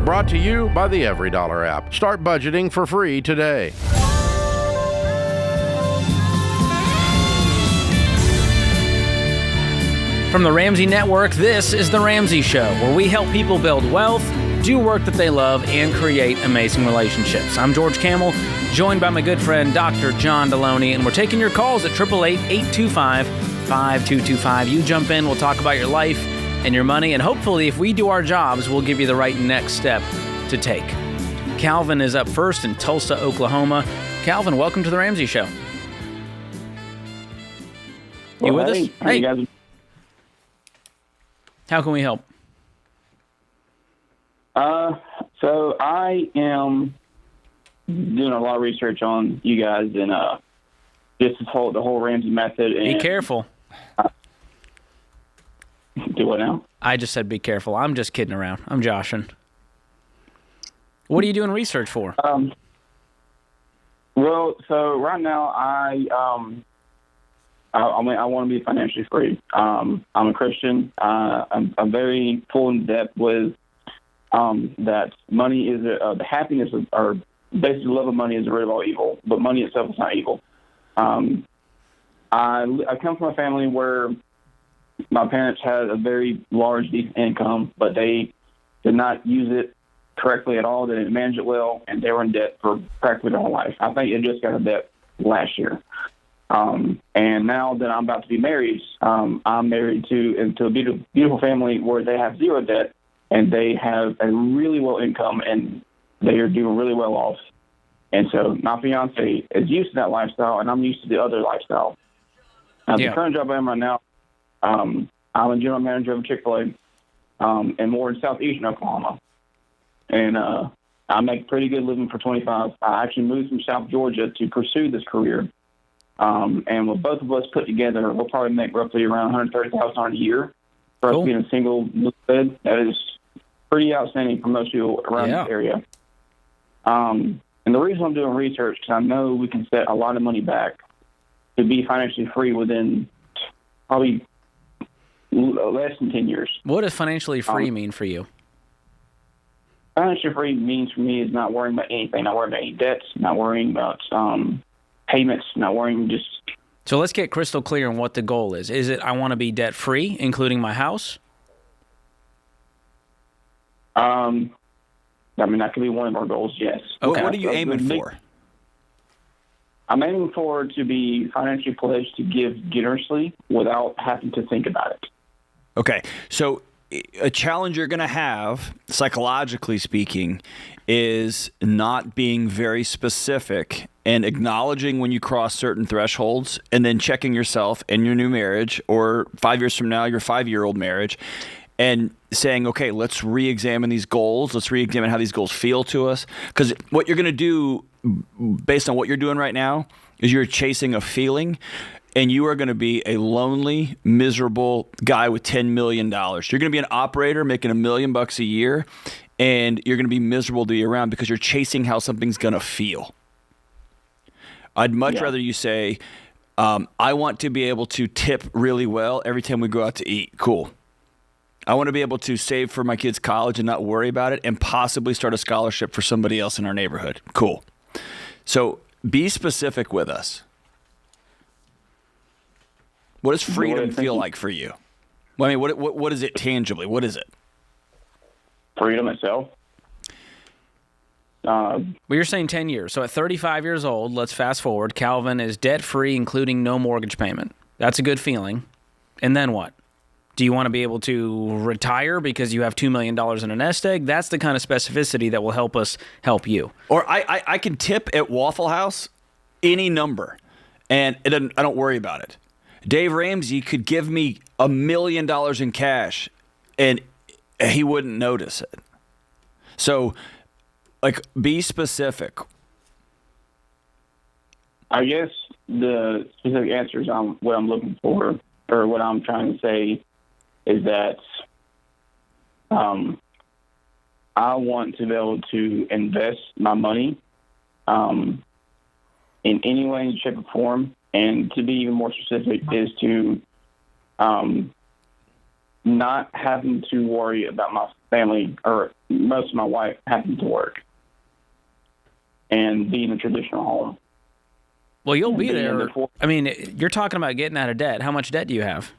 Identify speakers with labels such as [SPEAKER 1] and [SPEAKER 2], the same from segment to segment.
[SPEAKER 1] Brought to you by the EveryDollar app. Start budgeting for free today.
[SPEAKER 2] From the Ramsey Network, this is The Ramsey Show, where we help people build wealth, do work that they love, and create amazing relationships. I'm George Kamel, joined by my good friend, Dr. John Delony, and we're taking your calls at 888-825-5225. You jump in, we'll talk about your life and your money, and hopefully, if we do our jobs, we'll give you the right next step to take. Calvin is up first in Tulsa, Oklahoma. Calvin, welcome to The Ramsey Show. You with us?
[SPEAKER 3] Hey. You guys?
[SPEAKER 2] How can we help?
[SPEAKER 3] So I am doing a lot of research on you guys and just the whole Ramsey method. And,
[SPEAKER 2] be careful.
[SPEAKER 3] Do what now?
[SPEAKER 2] I just said be careful. I'm just kidding around. I'm joshing. What are you doing research for?
[SPEAKER 3] Well, so right now I want to be financially free. I'm a Christian. I'm very full in depth with that money is the happiness or basically the love of money is the root of all evil, but money itself is not evil. I come from a family where my parents had a very large income, but they did not use it correctly at all. They didn't manage it well, and they were in debt for practically their whole life. I think they just got out of debt last year. And now that I'm about to be married, I'm married to a beautiful family where they have zero debt and they have a really well income and they are doing really well off. And so my fiance is used to that lifestyle and I'm used to the other lifestyle. The current job I am right now, I'm a general manager of a Chick-fil-A, and more in southeastern Oklahoma. And I make a pretty good living for $25. I actually moved from South Georgia to pursue this career. And with both of us put together, we'll probably make roughly around $130,000 a year for us being a single bed. That is pretty outstanding for most people around this area. And the reason I'm doing research is because I know we can set a lot of money back to be financially free within probably less than 10 years.
[SPEAKER 2] What does financially free mean for you?
[SPEAKER 3] Financially free means for me is not worrying about anything, not worrying about any debts, not worrying about payments, not worrying just...
[SPEAKER 2] So let's get crystal clear on what the goal is. Is it I want to be debt-free, including my house?
[SPEAKER 3] I mean, that could be one of our goals, yes.
[SPEAKER 2] Okay.
[SPEAKER 4] What are you aiming for?
[SPEAKER 3] I'm aiming for to be financially pledged to give generously without having to think about it.
[SPEAKER 4] Okay, so a challenge you're going to have, psychologically speaking, is not being very specific and acknowledging when you cross certain thresholds and then checking yourself in your new marriage or 5 years from now, your 5-year-old marriage, and saying, okay, let's re-examine these goals. Let's re-examine how these goals feel to us. Because what you're going to do based on what you're doing right now is you're chasing a feeling, and you are going to be a lonely, miserable guy with $10 million. You're going to be an operator making $1 million a year, and you're going to be miserable to be around because you're chasing how something's going to feel. I'd much rather you say, I want to be able to tip really well every time we go out to eat. Cool. I want to be able to save for my kids' college and not worry about it and possibly start a scholarship for somebody else in our neighborhood. Cool. So be specific with us. What does freedom feel like for you? Well, I mean, what is it tangibly? What is it?
[SPEAKER 3] Freedom itself.
[SPEAKER 2] Well, you're saying 10 years. So at 35 years old, let's fast forward. Calvin is debt-free, including no mortgage payment. That's a good feeling. And then what? Do you want to be able to retire because you have $2 million in a nest egg? That's the kind of specificity that will help us help you.
[SPEAKER 4] Or I can tip at Waffle House any number, and I don't worry about it. Dave Ramsey could give me $1 million in cash, and he wouldn't notice it. So, like, be specific.
[SPEAKER 3] I guess the specific answers on what I'm looking for, or what I'm trying to say, is that I want to be able to invest my money in any way, shape, or form. And to be even more specific is to not having to worry about family, or most of my wife, happens to work and be in a traditional home.
[SPEAKER 2] Well, you'll be
[SPEAKER 3] And
[SPEAKER 2] there.
[SPEAKER 3] before-
[SPEAKER 2] I mean, you're talking about getting out of debt. How much debt do you have?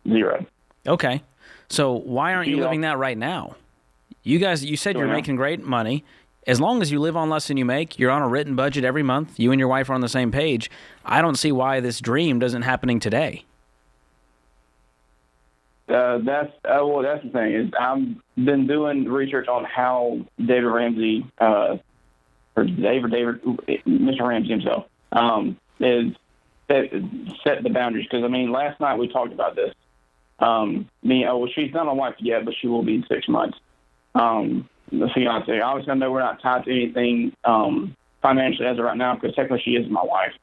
[SPEAKER 3] 0.
[SPEAKER 2] Okay. So why aren't you
[SPEAKER 3] Yeah.
[SPEAKER 2] living that right now? You said you're
[SPEAKER 3] Yeah.
[SPEAKER 2] making great money. As long as you live on less than you make, you're on a written budget every month, you and your wife are on the same page, I don't see why this dream doesn't happening today.
[SPEAKER 3] That's the thing is I've been doing research on how David Ramsey, or Mr. Ramsey himself, is set the boundaries. Because I mean, last night we talked about this. She's not a wife yet, but she will be in 6 months. The fiance. Obviously, I know we're not tied to anything financially as of right now, because technically she is my wife.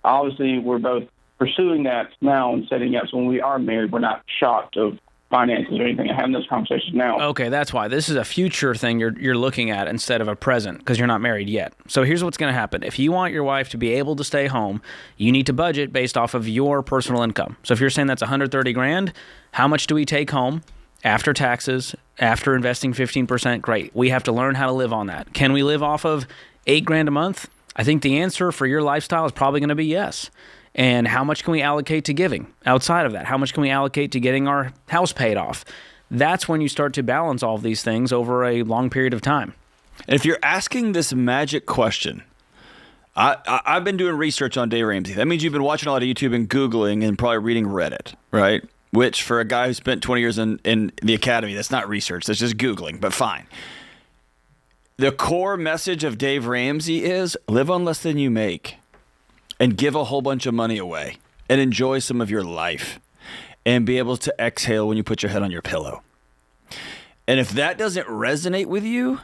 [SPEAKER 3] Obviously, we're both pursuing that now and setting up. So when we are married, we're not shocked of finances or anything. I'm having those conversations now.
[SPEAKER 2] Okay, that's why. This is a future thing you're looking at instead of a present, because you're not married yet. So here's what's going to happen. If you want your wife to be able to stay home, you need to budget based off of your personal income. So if you're saying that's $130,000, how much do we take home after taxes, after investing 15%? Great. We have to learn how to live on that. Can we live off of $8,000 a month? I think the answer for your lifestyle is probably going to be yes. And how much can we allocate to giving outside of that? How much can we allocate to getting our house paid off? That's when you start to balance all of these things over a long period of time.
[SPEAKER 4] If you're asking this magic question, I've been doing research on Dave Ramsey. That means you've been watching a lot of YouTube and Googling and probably reading Reddit, right? Which for a guy who spent 20 years in the academy, that's not research. That's just Googling, but fine. The core message of Dave Ramsey is live on less than you make and give a whole bunch of money away and enjoy some of your life and be able to exhale when you put your head on your pillow. And if that doesn't resonate with you,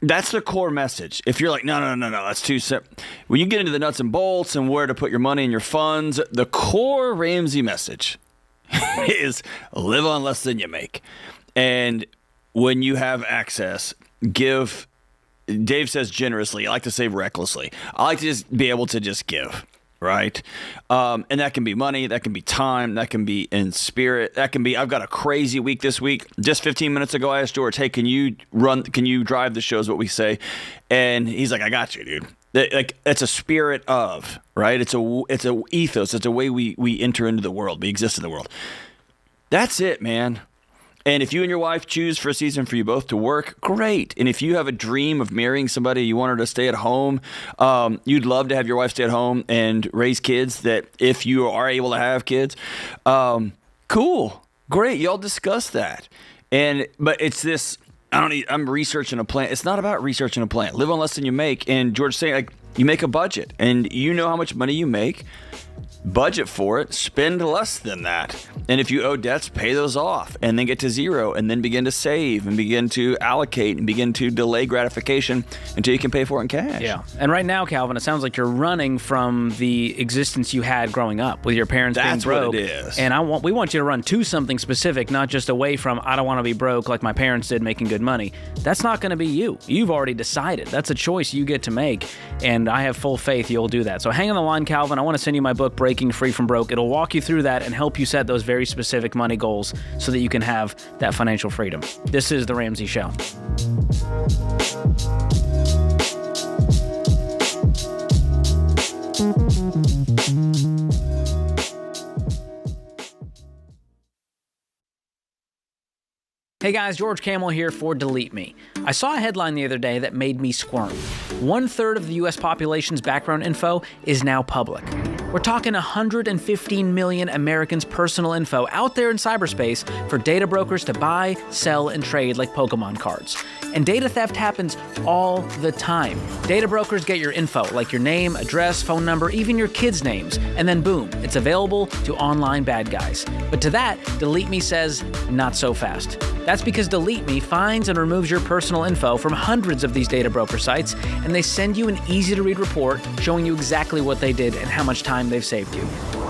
[SPEAKER 4] that's the core message. If you're like, no, that's too simple. When you get into the nuts and bolts and where to put your money and your funds, the core Ramsey message is live on less than you make. And when you have access, give. Dave says generously. I like to say recklessly. I like to just be able to just give, right? And that can be money. That can be time. That can be in spirit. That can be, I've got a crazy week this week. Just 15 minutes ago, I asked George, hey, can you drive the show is what we say. And he's like, I got you, dude. Like, it's a spirit of, right? It's a ethos. It's a way we enter into the world. We exist in the world. That's it, man. And if you and your wife choose for a season for you both to work, great. And if you have a dream of marrying somebody, you want her to stay at home, you'd love to have your wife stay at home and raise kids, that if you are able to have kids, cool, great. Y'all discuss that. But it's this, I'm researching a plan. It's not about researching a plan. Live on less than you make. And George saying, like, you make a budget and you know how much money you make. Budget for it, spend less than that. And if you owe debts, pay those off and then get to zero and then begin to save and begin to allocate and begin to delay gratification until you can pay for it in cash.
[SPEAKER 2] Yeah. And right now, Calvin, it sounds like you're running from the existence you had growing up with your parents being broke.
[SPEAKER 4] That's what it is.
[SPEAKER 2] And we want you to run to something specific, not just away from, I don't want to be broke like my parents did making good money. That's not going to be you. You've already decided. That's a choice you get to make. And I have full faith you'll do that. So hang on the line, Calvin. I want to send you my book, Breaking Free from Broke. It'll walk you through that and help you set those very specific money goals so that you can have that financial freedom. This is The Ramsey Show. Hey guys, George Kamel here for Delete Me. I saw a headline the other day that made me squirm. 1/3 of the US population's background info is now public. We're talking 115 million Americans' personal info out there in cyberspace for data brokers to buy, sell, and trade like Pokemon cards. And data theft happens all the time. Data brokers get your info, like your name, address, phone number, even your kids' names, and then boom, it's available to online bad guys. But to that, Delete Me says, not so fast. That's because Delete Me finds and removes your personal info from hundreds of these data broker sites, and they send you an easy-to-read report showing you exactly what they did and how much time they've saved you.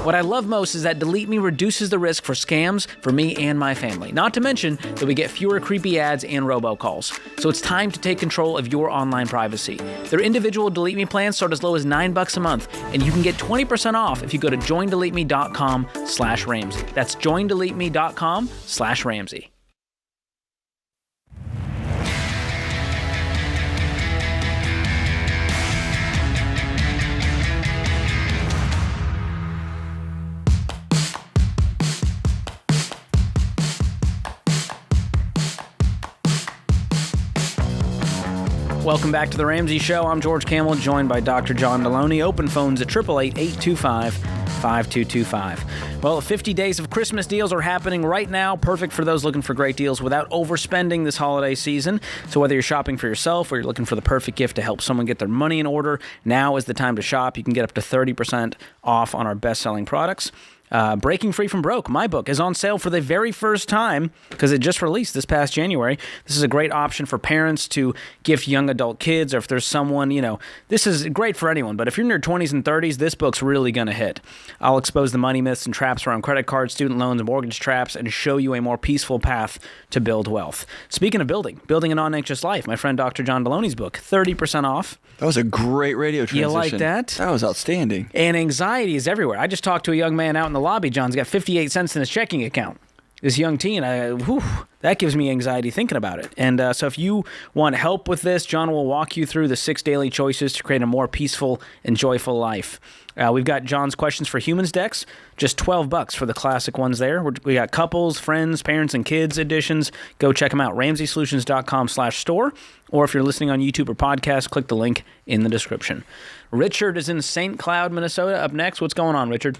[SPEAKER 2] What I love most is that Delete Me reduces the risk for scams for me and my family. Not to mention that we get fewer creepy ads and robocalls. So it's time to take control of your online privacy. Their individual Delete Me plans start as low as $9 a month, and you can get 20% off if you go to joindeleteme.com/Ramsey. That's joindeleteme.com/Ramsey. Welcome back to the Ramsey Show. I'm George Kamel, joined by Dr. John Delony. Open phones at 888-825-5225. Well, 50 days of Christmas deals are happening right now. Perfect for those looking for great deals without overspending this holiday season. So whether you're shopping for yourself or you're looking for the perfect gift to help someone get their money in order, now is the time to shop. You can get up to 30% off on our best-selling products. Breaking Free from Broke, my book, is on sale for the very first time because it just released this past January. This is a great option for parents to gift young adult kids, or if there's someone, this is great for anyone. But if you're in your 20s and 30s, this book's really going to hit. I'll expose the money myths and traps around credit cards, student loans, and mortgage traps, and show you a more peaceful path to build wealth. Speaking of building a non-anxious life, my friend Dr. John Delony's book, 30% off.
[SPEAKER 4] That was a great radio transition.
[SPEAKER 2] You like that?
[SPEAKER 4] That was outstanding.
[SPEAKER 2] And anxiety is everywhere. I just talked to a young man out in the lobby, John's got 58 cents in his checking account. This young teen, that gives me anxiety thinking about it. And so if you want help with this, John will walk you through the 6 daily choices to create a more peaceful and joyful life. We've got John's Questions for Humans decks, just $12 for the classic ones there. We got couples, friends, parents, and kids editions. Go check them out, RamseySolutions.com/store. Or if you're listening on YouTube or podcast, click the link in the description. Richard is in St. Cloud, Minnesota. Up next, what's going on, Richard?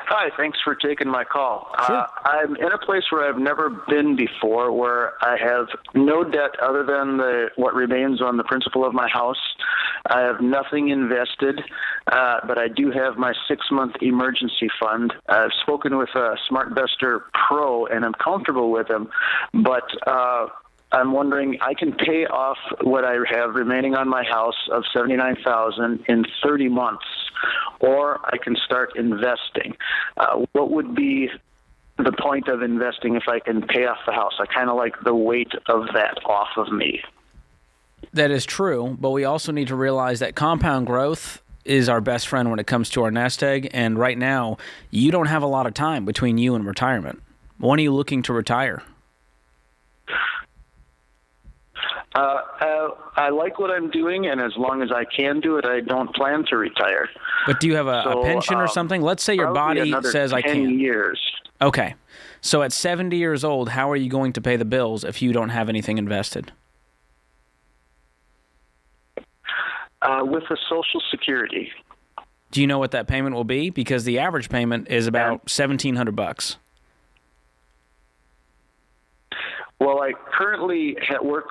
[SPEAKER 5] Hi, thanks for taking my call.
[SPEAKER 2] Sure.
[SPEAKER 5] I'm in a place where I've never been before, where I have no debt other than what remains on the principal of my house. I have nothing invested, but I do have my 6-month emergency fund. I've spoken with a SmartVestor Pro, and I'm comfortable with him, but I'm wondering, I can pay off what I have remaining on my house of $79,000 in 30 months, or I can start investing. What would be the point of investing if I can pay off the house? I kind of like the weight of that off of me.
[SPEAKER 2] That is true, but we also need to realize that compound growth is our best friend when it comes to our nest egg, and right now, you don't have a lot of time between you and retirement. When are you looking to retire?
[SPEAKER 5] I like what I'm doing, and as long as I can do it, I don't plan to retire.
[SPEAKER 2] But do you have a pension or something? Let's say your body says I can.
[SPEAKER 5] 10 years.
[SPEAKER 2] Okay. So at 70 years old, how are you going to pay the bills if you don't have anything invested?
[SPEAKER 5] With the Social Security.
[SPEAKER 2] Do you know what that payment will be? Because the average payment is about $1,700.
[SPEAKER 5] Well, I currently work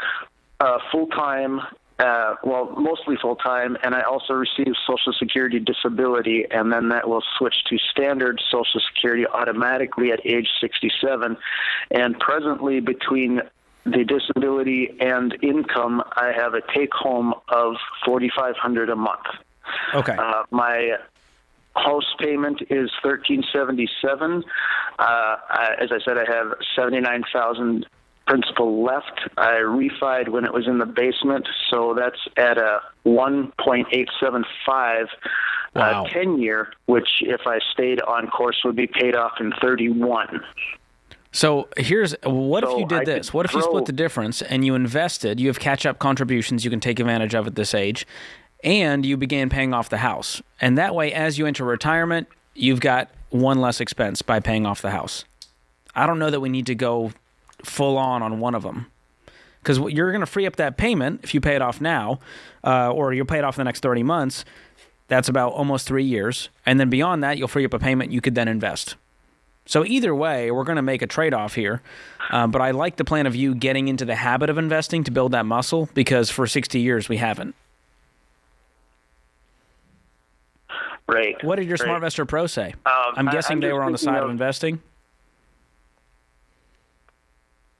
[SPEAKER 5] full-time, mostly full-time, and I also receive Social Security disability, and then that will switch to standard Social Security automatically at age 67. And presently, between the disability and income, I have a take-home of $4,500 a month.
[SPEAKER 2] Okay.
[SPEAKER 5] My house payment is $1,377. As I said, I have $79,000 principal left. I refied when it was in the basement, so that's at a 1.875
[SPEAKER 2] Wow.
[SPEAKER 5] 10-year, which if I stayed on course would be paid off in 31.
[SPEAKER 2] So if you did this? What if you split the difference and you invested, you have catch-up contributions you can take advantage of at this age, and you began paying off the house. And that way, as you enter retirement, you've got one less expense by paying off the house. I don't know that we need to go full on one of them, because you're going to free up that payment if you pay it off now, or you'll pay it off in the next 30 months. That's about almost 3 years. And then beyond that, you'll free up a payment you could then invest. So either way, we're going to make a trade-off here. But I like the plan of you getting into the habit of investing to build that muscle, because for 60 years we haven't.
[SPEAKER 5] Right.
[SPEAKER 2] What did your SmartVestor Pro say? I'm guessing they were on the side of investing?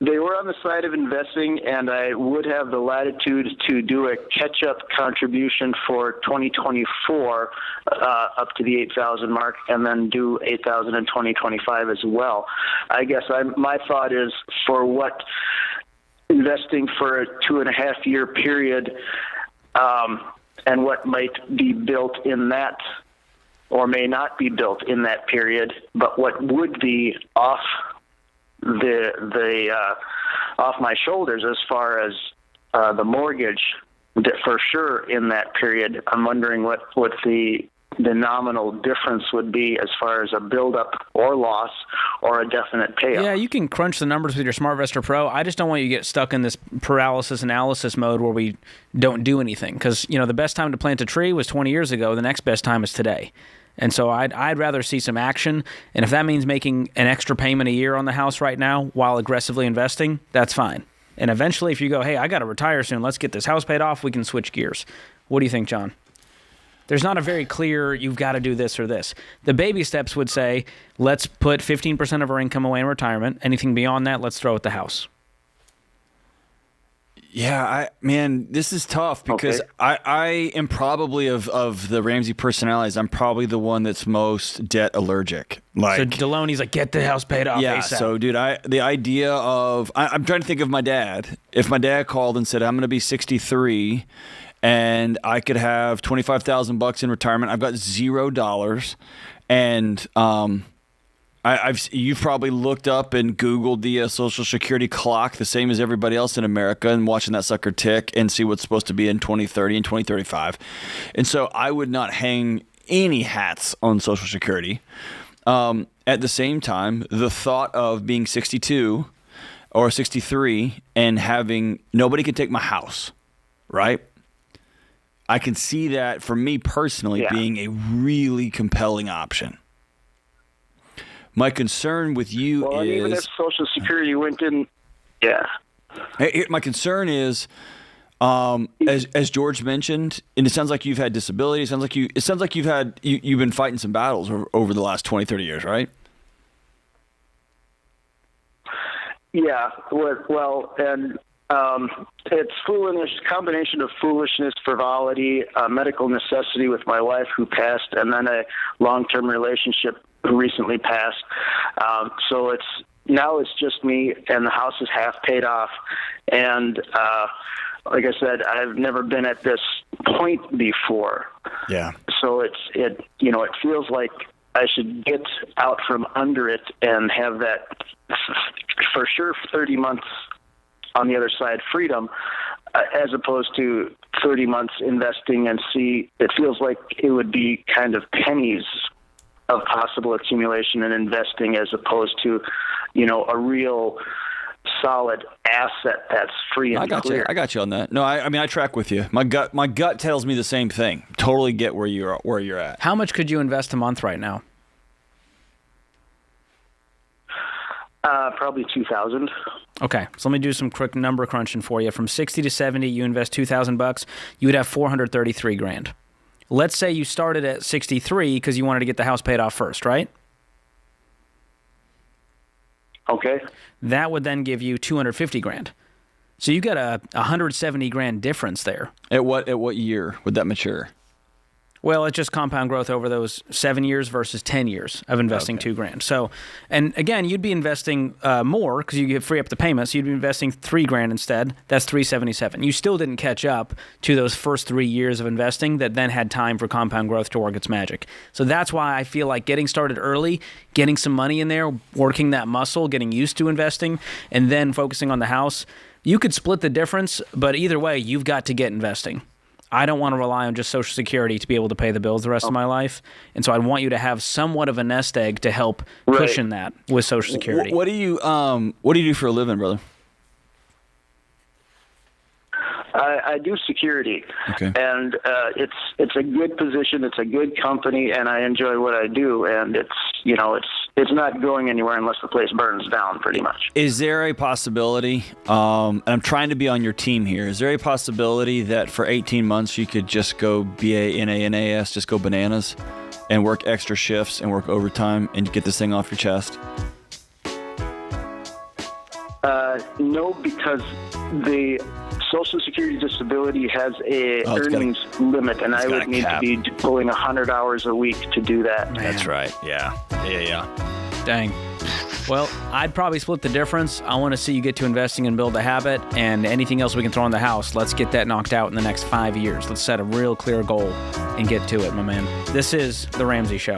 [SPEAKER 5] They were on the side of investing, and I would have the latitude to do a catch-up contribution for 2024 up to the 8,000 mark, and then do 8,000 in 2025 as well. I guess my thought is, for what investing for a 2.5-year period, and what might be built in that, or may not be built in that period, but what would be off off my shoulders as far as the mortgage, for sure in that period. I'm wondering what the the nominal difference would be as far as a buildup or loss or a definite payoff.
[SPEAKER 2] Yeah, you can crunch the numbers with your SmartVestor Pro. I just don't want you to get stuck in this paralysis analysis mode where we don't do anything. Because, the best time to plant a tree was 20 years ago. The next best time is today. And so I'd rather see some action. And if that means making an extra payment a year on the house right now while aggressively investing, that's fine. And eventually, if you go, hey, I got to retire soon, let's get this house paid off, we can switch gears. What do you think, John? There's not a very clear, you've got to do this or this. The baby steps would say, let's put 15% of our income away in retirement. Anything beyond that, let's throw at the house.
[SPEAKER 4] Yeah, man, this is tough because I am probably of the Ramsey personalities, I'm probably the one that's most debt allergic.
[SPEAKER 2] So Delony's like, get the house paid off ASAP.
[SPEAKER 4] So dude, the idea of, I'm trying to think of my dad. If my dad called and said, I'm going to be 63 and I could have $25,000 in retirement, I've got $0. And you've probably looked up and Googled the Social Security clock, the same as everybody else in America, and watching that sucker tick and see what's supposed to be in 2030 and 2035. And so I would not hang any hats on Social Security. At the same time, the thought of being 62 or 63 and having nobody can take my house, right? I can see that for me personally being a really compelling option. My concern with you is...
[SPEAKER 5] even if Social Security went in... Yeah.
[SPEAKER 4] My concern is, as George mentioned, and it sounds like you've had disability. It sounds like you've been fighting some battles over the last 20, 30 years, right?
[SPEAKER 5] Yeah. Well, and it's combination of foolishness, frivolity, medical necessity with my wife who passed, and then a long-term relationship who recently passed. So it's just me, and the house is half paid off. And like I said, I've never been at this point before.
[SPEAKER 4] Yeah.
[SPEAKER 5] So it feels like I should get out from under it and have that for sure 30 months on the other side freedom, as opposed to 30 months investing and see. It feels like it would be kind of pennies of possible accumulation and investing as opposed to, a real solid asset that's free and clear.
[SPEAKER 4] I got you on that. No, I mean, I track with you. My gut tells me the same thing. Totally get where you're at.
[SPEAKER 2] How much could you invest a month right now?
[SPEAKER 5] Probably 2,000.
[SPEAKER 2] Okay, so let me do some quick number crunching for you. From 60 to 70, you invest $2,000, you would have $433,000. Let's say you started at 63 because you wanted to get the house paid off first, right?
[SPEAKER 5] Okay.
[SPEAKER 2] That would then give you $250,000. So you got a $170,000 difference there.
[SPEAKER 4] At what year would that mature?
[SPEAKER 2] Well, it's just compound growth over those 7 years versus 10 years of investing $2,000. So, and again, you'd be investing more because you free up the payment. So you'd be investing $3,000 instead. That's $377. You still didn't catch up to those first 3 years of investing that then had time for compound growth to work its magic. So that's why I feel like getting started early, getting some money in there, working that muscle, getting used to investing, and then focusing on the house. You could split the difference, but either way, you've got to get investing. I don't want to rely on just Social Security to be able to pay the bills the rest of my life. And so I want you to have somewhat of a nest egg to help cushion that with Social Security.
[SPEAKER 4] What do you do for a living, brother?
[SPEAKER 5] I do security, and it's a good position. It's a good company, and I enjoy what I do. And it's not going anywhere unless the place burns down, pretty much.
[SPEAKER 4] Is there a possibility? And I'm trying to be on your team here. Is there a possibility that for 18 months you could just go BANANAS, just go bananas, and work extra shifts and work overtime and get this thing off your chest?
[SPEAKER 5] No, because the Social Security disability has a earnings limit, and I would need to be pulling 100 hours a week to do that.
[SPEAKER 2] Man.
[SPEAKER 4] That's right. Yeah.
[SPEAKER 2] Dang. Well, I'd probably split the difference. I want to see you get to investing and build a habit, and anything else we can throw in the house, let's get that knocked out in the next 5 years. Let's set a real clear goal and get to it, my man. This is The Ramsey Show.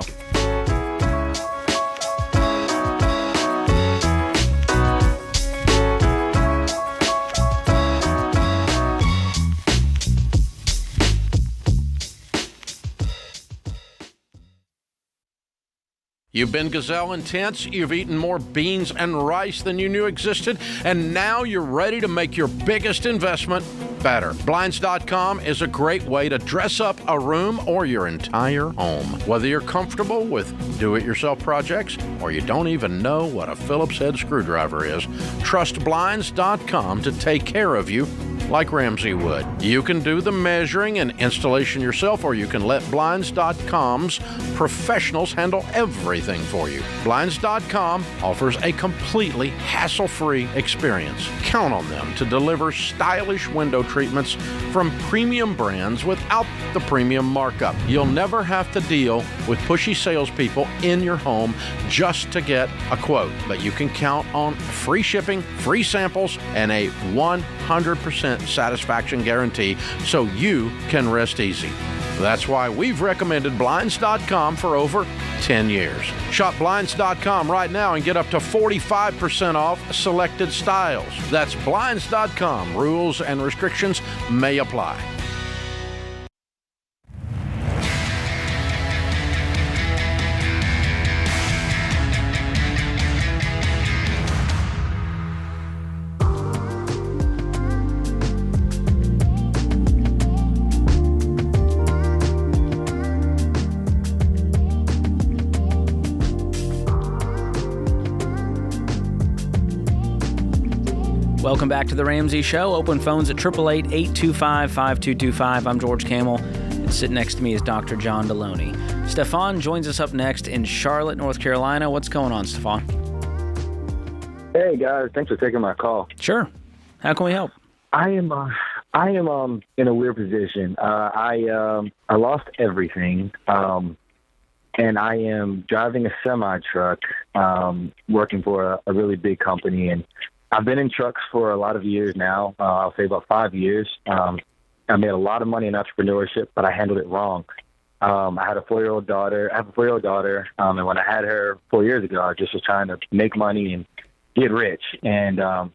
[SPEAKER 1] You've been gazelle intense, you've eaten more beans and rice than you knew existed, and now you're ready to make your biggest investment better. Blinds.com is a great way to dress up a room or your entire home. Whether you're comfortable with do-it-yourself projects or you don't even know what a Phillips head screwdriver is, trust Blinds.com to take care of you like Ramsey would. You can do the measuring and installation yourself, or you can let Blinds.com's professionals handle everything for you. Blinds.com offers a completely hassle-free experience. Count on them to deliver stylish window treatments from premium brands without the premium markup. You'll never have to deal with pushy salespeople in your home just to get a quote. But you can count on free shipping, free samples, and a 100% satisfaction guarantee, so you can rest easy. That's why we've recommended Blinds.com for over 10 years. Shop Blinds.com right now and get up to 45% off selected styles. That's Blinds.com. Rules and restrictions may apply.
[SPEAKER 2] Welcome back to the Ramsey Show. Open phones at 888-825-5225. I'm George Kamel, and sitting next to me is Dr. John Delony. Stefan joins us up next in Charlotte, North Carolina. What's going on, Stefan?
[SPEAKER 6] Hey guys, thanks for taking my call.
[SPEAKER 2] Sure. How can we help?
[SPEAKER 6] I am in a weird position. I lost everything, and I am driving a semi truck, working for a really big company, and I've been in trucks for a lot of years now. I'll say about 5 years. I made a lot of money in entrepreneurship, but I handled it wrong. I had a 4-year-old daughter. I have a 4-year-old daughter, and when I had her 4 years ago, I just was trying to make money and get rich, and I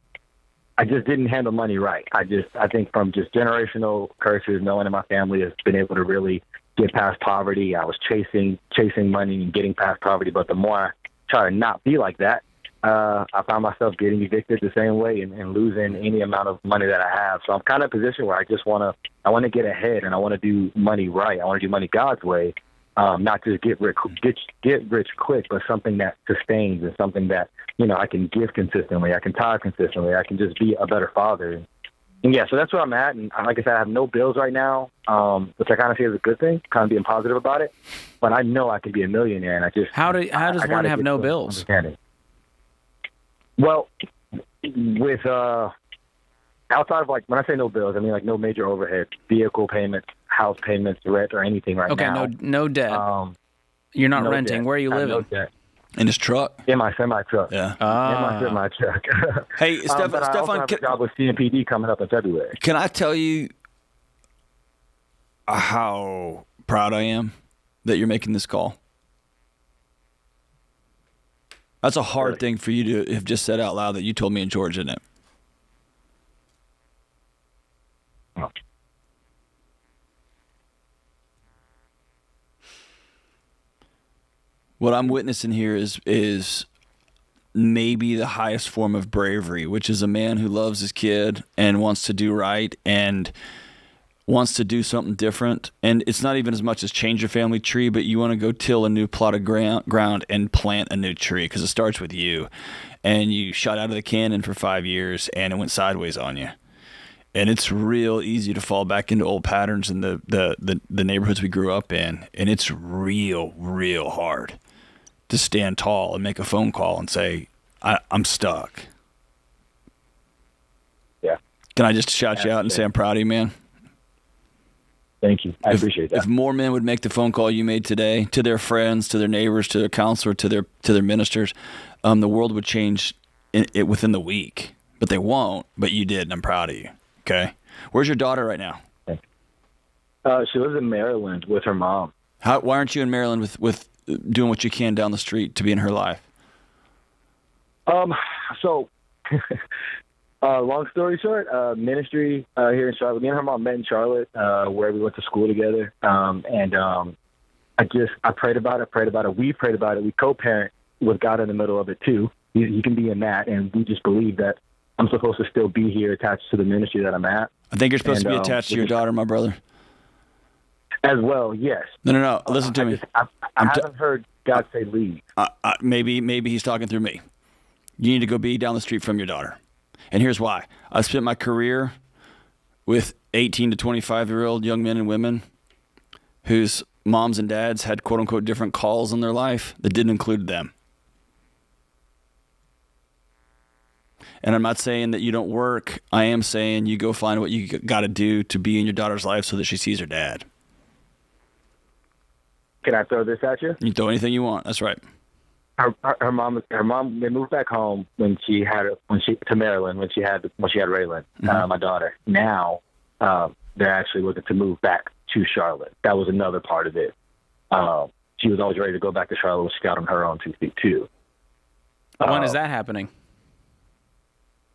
[SPEAKER 6] just didn't handle money right. I think from just generational curses, no one in my family has been able to really get past poverty. I was chasing money and getting past poverty, but the more I try to not be like that, I found myself getting evicted the same way and losing any amount of money that I have. So I'm kind of in a position where I want to get ahead, and I want to do money right. I want to do money God's way, not just get rich quick, but something that sustains and something that, I can give consistently. I can tithe consistently. I can just be a better father. And yeah, so that's where I'm at. And like I said, I have no bills right now, which I kind of see as a good thing, kind of being positive about it. But I know I could be a millionaire, and
[SPEAKER 2] how does one have no bills?
[SPEAKER 6] Well, with outside of, like, when I say no bills, I mean like no major overhead, vehicle payments, house payments, rent, or anything now.
[SPEAKER 2] Okay, no debt. You're not renting.
[SPEAKER 6] Debt.
[SPEAKER 2] Where are you living?
[SPEAKER 6] No debt.
[SPEAKER 4] In his truck?
[SPEAKER 6] In my semi-truck.
[SPEAKER 4] Yeah.
[SPEAKER 6] In my semi-truck.
[SPEAKER 4] Hey, Stefan,
[SPEAKER 6] but I also have a job with CMPD coming up in February.
[SPEAKER 4] Can I tell you how proud I am that you're making this call? That's a hard thing for you to have just said out loud that you told me and George, isn't it?
[SPEAKER 6] Oh.
[SPEAKER 4] What I'm witnessing here is maybe the highest form of bravery, which is a man who loves his kid and wants to do right and wants to do something different. And it's not even as much as change your family tree, but you want to go till a new plot of ground and plant a new tree, because it starts with you. And you shot out of the cannon for 5 years and it went sideways on you. And it's real easy to fall back into old patterns in the neighborhoods we grew up in. And it's real hard to stand tall and make a phone call and say, I'm stuck.
[SPEAKER 6] Yeah.
[SPEAKER 4] Can I just shout you out and say I'm proud of you, man?
[SPEAKER 6] Thank you. I appreciate that.
[SPEAKER 4] If more men would make the phone call you made today to their friends, to their neighbors, to their counselor, to their ministers, the world would change within the week. But they won't. But you did, and I'm proud of you. Okay. Where's your daughter right now?
[SPEAKER 6] She lives in Maryland with her mom.
[SPEAKER 4] Why aren't you in Maryland with doing what you can down the street to be in her life?
[SPEAKER 6] So, long story short, ministry here in Charlotte. Me and her mom met in Charlotte, where we went to school together. And I prayed about it. We prayed about it. We co-parent with God in the middle of it too. He can be in that, and we just believe that I'm supposed to still be here attached to the ministry that I'm at.
[SPEAKER 4] I think you're supposed to be attached to your daughter, my brother.
[SPEAKER 6] As well, yes.
[SPEAKER 4] No. Listen to me.
[SPEAKER 6] I haven't heard God say leave.
[SPEAKER 4] Maybe he's talking through me. You need to go be down the street from your daughter. And here's why. I spent my career with 18 to 25-year-old young men and women whose moms and dads had quote-unquote different calls in their life that didn't include them. And I'm not saying that you don't work. I am saying you go find what you got to do to be in your daughter's life so that she sees her dad.
[SPEAKER 6] Can I throw this at you?
[SPEAKER 4] You can throw anything you want. That's right.
[SPEAKER 6] Her mom. They moved back home to Maryland when she had Raylan, my daughter. Now they're actually looking to move back to Charlotte. That was another part of it. She was always ready to go back to Charlotte when she got on her own 2 feet too.
[SPEAKER 2] When is that happening?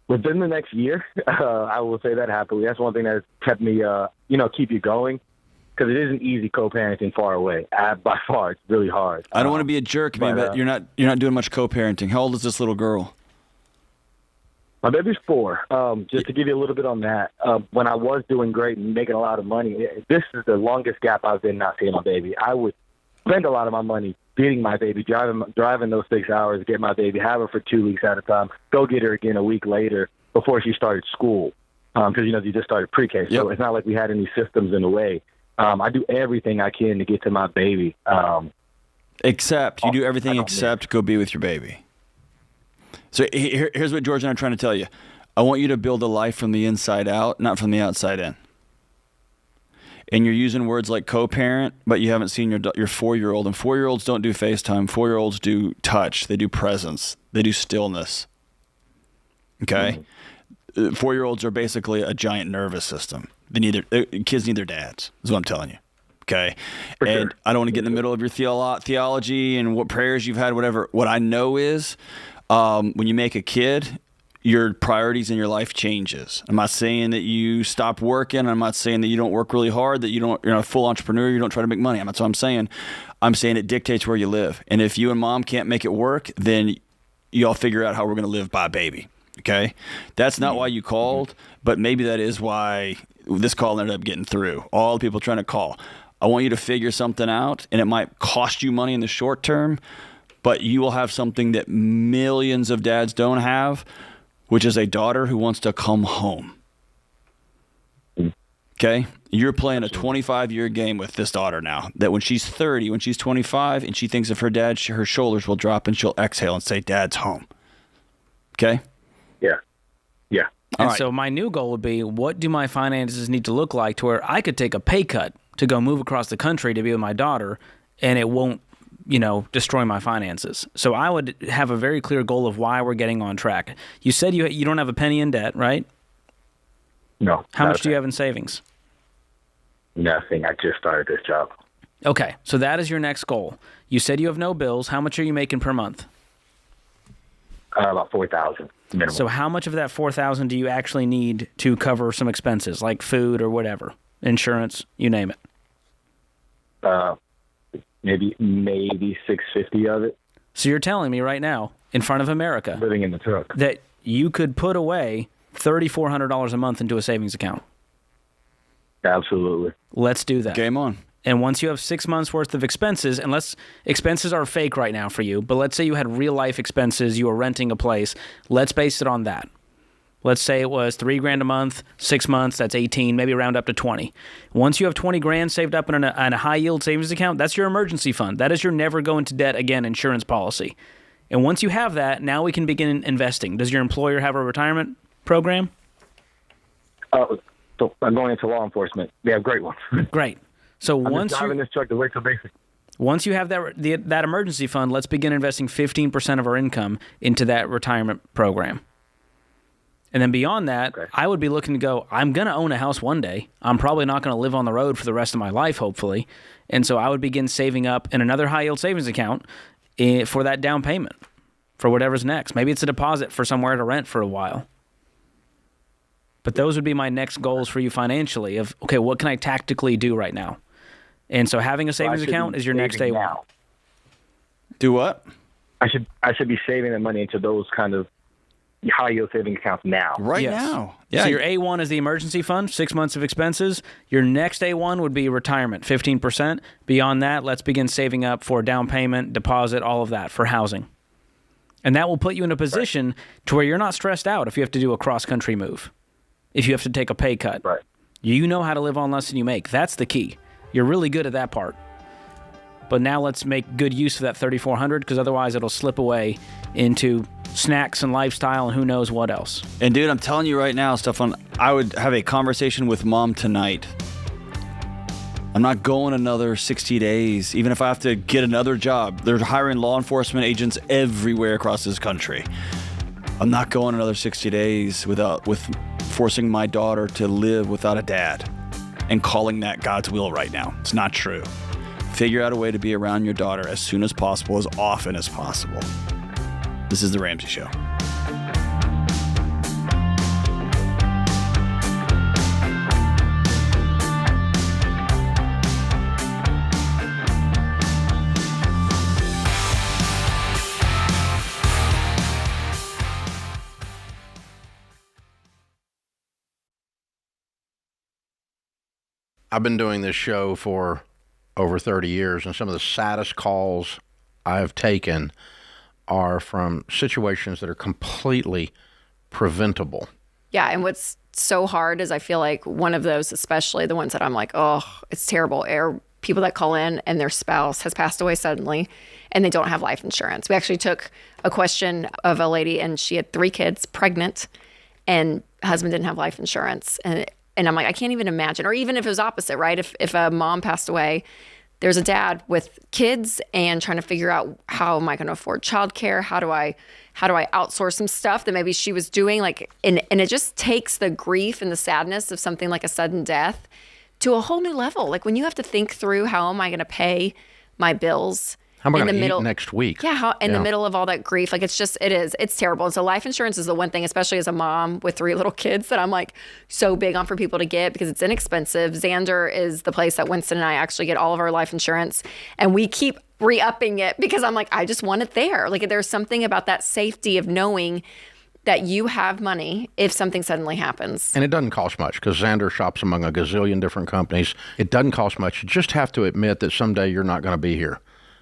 [SPEAKER 6] Within the next year, I will say that happily. That's one thing that has kept me, keep you going. Because it isn't easy co-parenting far away. By far, it's really hard.
[SPEAKER 4] I don't want to be a jerk, man, but you're not doing much co-parenting. How old is this little girl?
[SPEAKER 6] My baby's 4. Just to give you a little bit on that, when I was doing great and making a lot of money, this is the longest gap I've been not seeing my baby. I would spend a lot of my money getting my baby, driving those 6 hours, get my baby, have her for 2 weeks at a time, go get her again a week later before she started school. Because, you just started pre-K. So It's not like we had any systems in the way. I do everything I can to get to my baby.
[SPEAKER 4] Except you do everything except go be with your baby. So here's what George and I are trying to tell you. I want you to build a life from the inside out, not from the outside in. And you're using words like co-parent, but you haven't seen your 4-year-old. And 4-year-olds don't do FaceTime. 4-year-olds do touch. They do presence. They do stillness. Okay? 4-year-olds are basically a giant nervous system. Kids need their dads, is what I'm telling you. Okay? And I don't want to get in the middle of your theology and what prayers you've had, whatever. What I know is when you make a kid, your priorities in your life changes. I'm not saying that you stop working. I'm not saying that you don't work really hard, that you're not a full entrepreneur, you don't try to make money. That's what I'm saying. I'm saying it dictates where you live. And if you and mom can't make it work, then y'all figure out how we're going to live by baby. Okay? That's not why you called, but maybe that is why this call ended up getting through. All the people trying to call. I want you to figure something out, and it might cost you money in the short term, but you will have something that millions of dads don't have, which is a daughter who wants to come home. Okay? You're playing a 25-year game with this daughter now, that when she's 30, when she's 25, and she thinks of her dad, her shoulders will drop, and she'll exhale and say, Dad's home. Okay?
[SPEAKER 6] Yeah.
[SPEAKER 2] And so my new goal would be, what do my finances need to look like to where I could take a pay cut to go move across the country to be with my daughter, and it won't, destroy my finances. So I would have a very clear goal of why we're getting on track. You said you don't have a penny in debt, right?
[SPEAKER 6] No.
[SPEAKER 2] How much do you have in savings?
[SPEAKER 6] Nothing. I just started this job.
[SPEAKER 2] Okay, so that is your next goal. You said you have no bills. How much are you making per month?
[SPEAKER 6] About $4,000 minimum.
[SPEAKER 2] So how much of that $4,000 do you actually need to cover some expenses, like food or whatever, insurance, you name it?
[SPEAKER 6] Maybe $650 of it.
[SPEAKER 2] So you're telling me right now, in front of America,
[SPEAKER 6] living in the truck,
[SPEAKER 2] that you could put away $3,400 a month into a savings account?
[SPEAKER 6] Absolutely.
[SPEAKER 2] Let's do that.
[SPEAKER 4] Game on.
[SPEAKER 2] And once you have 6 months worth of expenses, unless expenses are fake right now for you, but let's say you had real life expenses, you were renting a place, let's base it on that. Let's say it was $3,000 a month, 6 months, that's 18, maybe round up to 20. Once you have 20 grand saved up in a high yield savings account, that's your emergency fund. That is your never go into debt again insurance policy. And once you have that, now we can begin investing. Does your employer have a retirement program?
[SPEAKER 6] So I'm going into law enforcement. They have great ones.
[SPEAKER 2] Great. So
[SPEAKER 6] I'm
[SPEAKER 2] once
[SPEAKER 6] just driving this truck to wait till basic.
[SPEAKER 2] Once you have that emergency fund, let's begin investing 15% of our income into that retirement program. And then beyond that, okay, I would be looking to go, I'm going to own a house one day. I'm probably not going to live on the road for the rest of my life, hopefully. And so I would begin saving up in another high-yield savings account for that down payment, for whatever's next. Maybe it's a deposit for somewhere to rent for a while. But those would be my next goals for you financially of, okay, what can I tactically do right now? And so having a
[SPEAKER 6] So I
[SPEAKER 2] savings
[SPEAKER 6] should
[SPEAKER 2] account
[SPEAKER 6] be
[SPEAKER 2] is your next day
[SPEAKER 6] saving
[SPEAKER 2] one.
[SPEAKER 6] now.
[SPEAKER 4] Do what?
[SPEAKER 6] I should be saving the money into those kind of high yield savings accounts now.
[SPEAKER 4] Right
[SPEAKER 2] Yes.
[SPEAKER 4] now. Yeah.
[SPEAKER 2] So your A1 is the emergency fund, 6 months of expenses. Your next A1 would be retirement, 15%. Beyond that, let's begin saving up for down payment, deposit, all of that for housing. And that will put you in a position to where you're not stressed out if you have to do a cross-country move, if you have to take a pay cut.
[SPEAKER 6] Right.
[SPEAKER 2] You know how to live on less than you make. That's the key. You're really good at that part. But now let's make good use of that $3,400 because otherwise it'll slip away into snacks and lifestyle and who knows what else.
[SPEAKER 4] And dude, I'm telling you right now, Stefan, I would have a conversation with Mom tonight. I'm not going another 60 days, even if I have to get another job. They're hiring law enforcement agents everywhere across this country. I'm not going another 60 days with forcing my daughter to live without a dad and calling that God's will right now. It's not true. Figure out a way to be around your daughter as soon as possible, as often as possible. This is The Ramsey Show.
[SPEAKER 1] I've been doing this show for over 30 years, and some of the saddest calls I have taken are from situations that are completely preventable.
[SPEAKER 7] Yeah, and what's so hard is I feel like one of those, especially the ones that I'm like, oh, it's terrible, are people that call in and their spouse has passed away suddenly and they don't have life insurance. We actually took a question of a lady and she had 3 kids, pregnant, and husband didn't have life insurance. And I'm like, I can't even imagine. Or even if it was opposite, right? If a mom passed away, there's a dad with kids and trying to figure out, how am I going to afford childcare? How do I outsource some stuff that maybe she was doing? Like, and it just takes the grief and the sadness of something like a sudden death to a whole new level. Like when you have to think through, how am I going to pay my bills?
[SPEAKER 1] How am I going to eat next week?
[SPEAKER 7] Yeah, in the middle of all that grief. Like it's terrible. And so life insurance is the one thing, especially as a mom with 3 little kids, that I'm like so big on for people to get because it's inexpensive. Xander is the place that Winston and I actually get all of our life insurance. And we keep re-upping it because I'm like, I just want it there. Like there's something about that safety of knowing that you have money if something suddenly happens.
[SPEAKER 1] And it doesn't cost much because Xander shops among a gazillion different companies. It doesn't cost much. You just have to admit that someday you're not going to be here.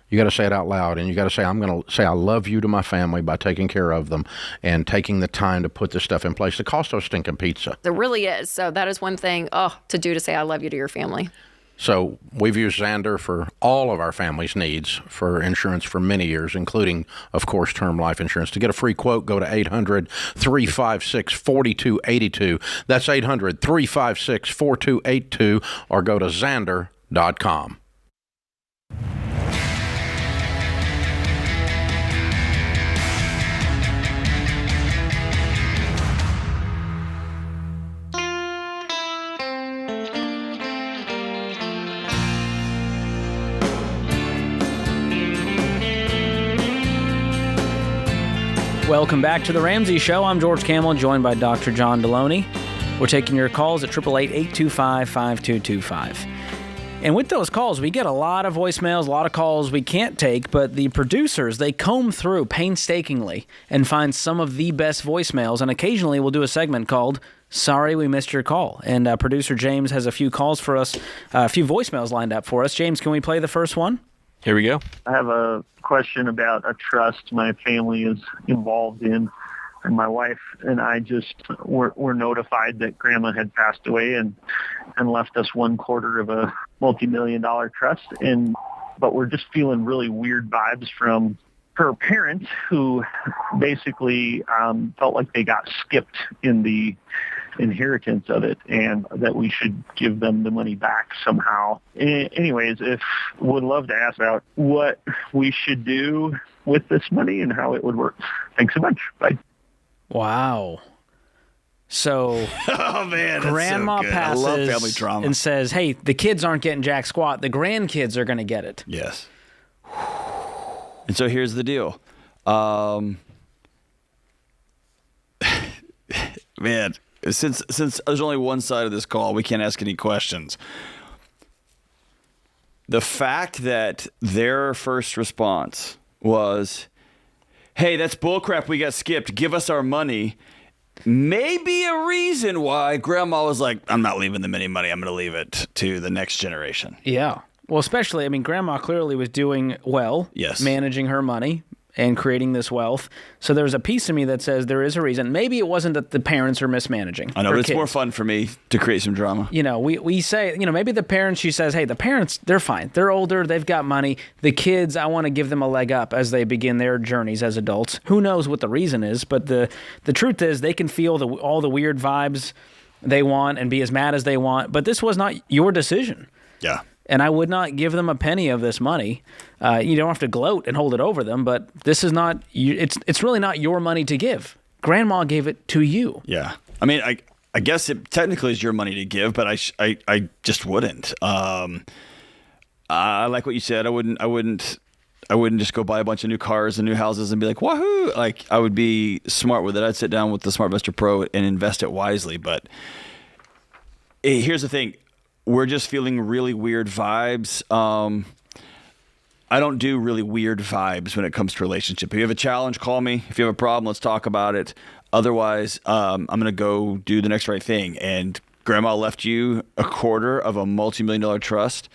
[SPEAKER 1] You got to say it out loud, and you got to say, I'm going to say I love you to my family by taking care of them and taking the time to put this stuff in place. It costs us stinking pizza.
[SPEAKER 7] There really is. So that is one thing to do, to say I love you to your family.
[SPEAKER 1] So we've used Xander for all of our family's needs for insurance for many years, including, of course, term life insurance. To get a free quote, go to 800-356-4282. That's 800-356-4282, or go to Xander.com.
[SPEAKER 2] Welcome back to The Ramsey Show. I'm George Kamel, joined by Dr. John Delony. We're taking your calls at 888-825-5225. And with those calls, we get a lot of voicemails, a lot of calls we can't take, but the producers, they comb through painstakingly and find some of the best voicemails, and occasionally we'll do a segment called Sorry We Missed Your Call. And producer James has a few calls for us, a few voicemails lined up for us. James, can we play the first one?
[SPEAKER 8] Here we go.
[SPEAKER 9] I have a question about a trust my family is involved in. And my wife and I just were notified that Grandma had passed away and left us 1/4 of a multi-million-dollar trust. But we're just feeling really weird vibes from her parents, who basically felt like they got skipped in the inheritance of it, and that we should give them the money back somehow. Anyways, would love to ask about what we should do with this money and how it would work. Thanks so much. Bye.
[SPEAKER 2] Wow. So,
[SPEAKER 4] Oh man, that's
[SPEAKER 2] Grandma
[SPEAKER 4] so good. I love family
[SPEAKER 2] passes
[SPEAKER 4] drama.
[SPEAKER 2] and says, hey, the kids aren't getting jack squat. The grandkids are going to get it.
[SPEAKER 4] Yes. And so here's the deal. Man, since there's only one side of this call, we can't ask any questions. the fact that their first response was, hey, that's bullcrap, we got skipped, give us our money, may be a reason why Grandma was like, I'm not leaving them any money, I'm going to leave it to the next generation.
[SPEAKER 2] Yeah. Well, especially, I mean, Grandma clearly was doing well,
[SPEAKER 4] yes,
[SPEAKER 2] managing her money and creating this wealth. So there's a piece of me that says there is a reason. Maybe it wasn't that the parents are mismanaging.
[SPEAKER 4] I know, but it's
[SPEAKER 2] kids.
[SPEAKER 4] more fun for me to create some drama.
[SPEAKER 2] You know, we say, you know, maybe the parents, she says, hey, the parents, they're fine. They're older. They've got money. The kids, I want to give them a leg up as they begin their journeys as adults. Who knows what the reason is, but the truth is they can feel all the weird vibes they want and be as mad as they want. But this was not your decision.
[SPEAKER 4] Yeah.
[SPEAKER 2] And I would not give them a penny of this money. You don't have to gloat and hold it over them, but this is not. It's really not your money to give. Grandma gave it to you.
[SPEAKER 4] Yeah, I mean, I guess it technically is your money to give, but I just wouldn't. I like what you said. I wouldn't just go buy a bunch of new cars and new houses and be like, wahoo! Like, I would be smart with it. I'd sit down with the SmartVestor Pro and invest it wisely. But here's the thing. We're just feeling really weird vibes. I don't do really weird vibes when it comes to relationship. If you have a challenge, call me. If you have a problem, let's talk about it. Otherwise, I'm going to go do the next right thing. And Grandma left you a quarter of a multi-million-dollar trust.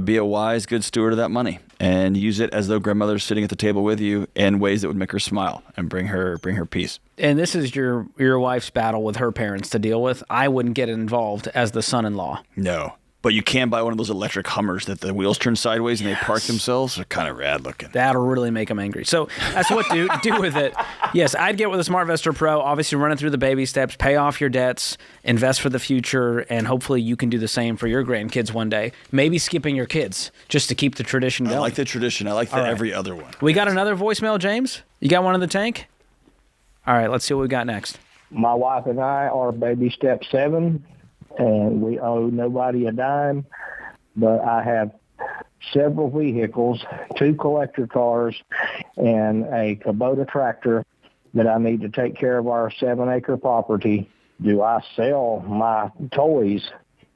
[SPEAKER 4] Be a wise, good steward of that money and use it as though grandmother's sitting at the table with you in ways that would make her smile and bring her peace.
[SPEAKER 2] And this is your wife's battle with her parents to deal with. I wouldn't get involved as the son-in-law.
[SPEAKER 4] No. But you can buy one of those electric Hummers that the wheels turn sideways and they park themselves. They're kind of rad looking.
[SPEAKER 2] That'll really make them angry. So that's what do with it. Yes, I'd get with a SmartVestor Pro. Obviously, run it through the baby steps, pay off your debts, invest for the future, and hopefully you can do the same for your grandkids one day. Maybe skipping your kids just to keep the tradition going.
[SPEAKER 4] I like the tradition. I like every other one.
[SPEAKER 2] We got another voicemail, James? You got one in the tank? All right, let's see what we got next.
[SPEAKER 8] My wife and I are baby step 7. And we owe nobody a dime, but I have several vehicles, 2 collector cars, and a Kubota tractor that I need to take care of our 7-acre property. Do I sell my toys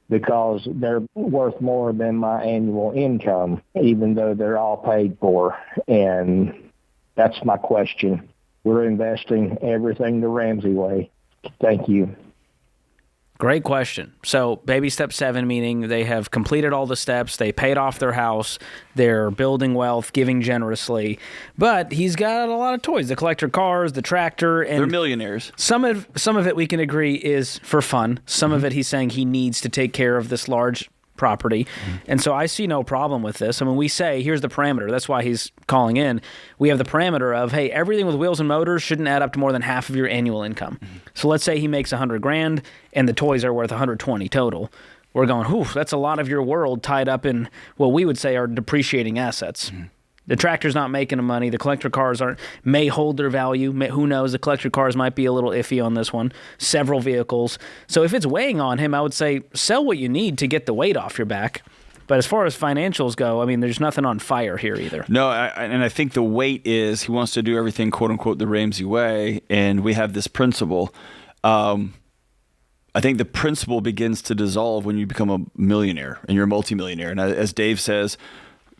[SPEAKER 8] because they're worth more than my annual income, even though they're all paid for? And that's my question. We're investing everything the Ramsey way. Thank you.
[SPEAKER 2] Great question. So baby step 7, meaning they have completed all the steps, they paid off their house, they're building wealth, giving generously, but he's got a lot of toys, the collector cars, the tractor. And
[SPEAKER 4] they're millionaires.
[SPEAKER 2] Some of it we can agree is for fun. Some of it he's saying he needs to take care of this large property. And so I see no problem with this. I mean, we say, here's the parameter. That's why he's calling in. We have the parameter of, hey, everything with wheels and motors shouldn't add up to more than half of your annual income. So let's say he makes $100,000 and the toys are worth $120,000 total. We're going, whew, that's a lot of your world tied up in what we would say are depreciating assets. The tractor's not making the money. The collector cars may hold their value. Who knows? The collector cars might be a little iffy on this one. Several vehicles. So if it's weighing on him, I would say sell what you need to get the weight off your back. But as far as financials go, I mean, there's nothing on fire here either.
[SPEAKER 4] No, and I think the weight is he wants to do everything, quote unquote, the Ramsey way. And we have this principle. I think the principle begins to dissolve when you become a millionaire and you're a multimillionaire. And as Dave says,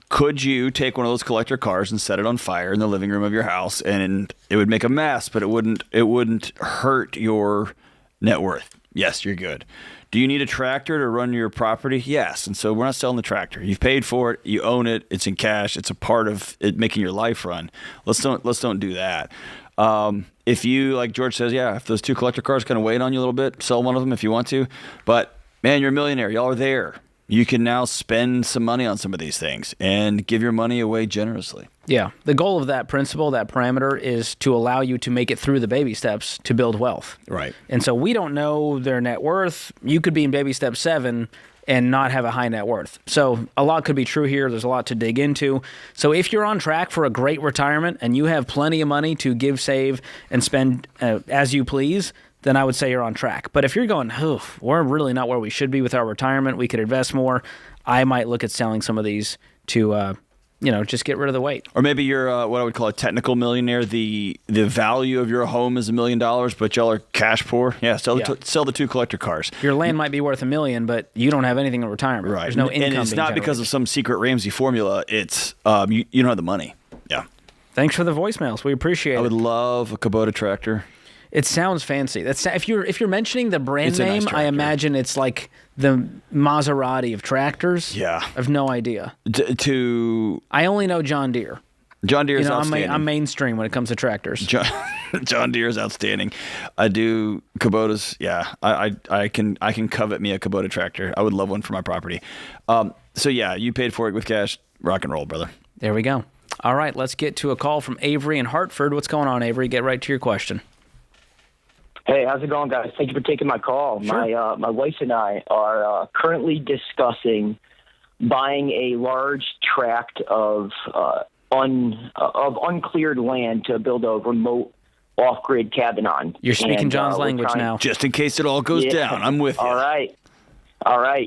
[SPEAKER 4] could you take one of those collector cars and set it on fire in the living room of your house, and it would make a mess, but it wouldn't hurt your net worth? Yes, you're good. Do you need a tractor to run your property? Yes. And so we're not selling the tractor. You've paid for it. You own it. It's in cash. It's a part of it making your life run. Let's don't do that. If you, like George says, yeah, if those 2 collector cars kind of weigh on you a little bit, sell one of them if you want to. But man, you're a millionaire. Y'all are there. You can now spend some money on some of these things and give your money away generously.
[SPEAKER 2] Yeah. The goal of that principle, that parameter, is to allow you to make it through the baby steps to build wealth.
[SPEAKER 4] Right.
[SPEAKER 2] And so we don't know their net worth. You could be in baby step 7 and not have a high net worth. So a lot could be true here. There's a lot to dig into. So if you're on track for a great retirement and you have plenty of money to give, save, and spend as you please, then I would say you're on track. But if you're going, we're really not where we should be with our retirement, we could invest more, I might look at selling some of these to just get rid of the weight.
[SPEAKER 4] Or maybe you're what I would call a technical millionaire. The value of your home is $1 million, but y'all are cash poor. Yeah, sell the 2 collector cars.
[SPEAKER 2] Your land might be worth $1 million, but you don't have anything in retirement.
[SPEAKER 4] Right.
[SPEAKER 2] There's no income.
[SPEAKER 4] And it's
[SPEAKER 2] being
[SPEAKER 4] not because
[SPEAKER 2] generated.
[SPEAKER 4] of some secret Ramsey formula. It's you don't have the money. Yeah.
[SPEAKER 2] Thanks for the voicemails. We appreciate it.
[SPEAKER 4] I would love a Kubota tractor.
[SPEAKER 2] It sounds fancy. If you're mentioning the brand
[SPEAKER 4] It's a nice
[SPEAKER 2] name, I
[SPEAKER 4] tractor.
[SPEAKER 2] imagine it's like the Maserati of tractors.
[SPEAKER 4] Yeah.
[SPEAKER 2] I have no idea.
[SPEAKER 4] To
[SPEAKER 2] I only know John Deere.
[SPEAKER 4] John Deere is outstanding.
[SPEAKER 2] I'm mainstream when it comes to tractors.
[SPEAKER 4] John Deere is outstanding. I do Kubotas. Yeah, I can covet me a Kubota tractor. I would love one for my property. So yeah, you paid for it with cash. Rock and roll, brother.
[SPEAKER 2] There we go. All right, let's get to a call from Avery in Hartford. What's going on, Avery? Get right to your question.
[SPEAKER 10] Hey, how's it going, guys? Thank you for taking my call.
[SPEAKER 2] Sure.
[SPEAKER 10] My wife and I are currently discussing buying a large tract of uncleared land to build a remote off-grid cabin on.
[SPEAKER 2] You're speaking
[SPEAKER 10] And,
[SPEAKER 2] John's
[SPEAKER 10] we're
[SPEAKER 2] language
[SPEAKER 10] trying-
[SPEAKER 2] now.
[SPEAKER 4] Just in case it all goes down, I'm with you.
[SPEAKER 10] All right,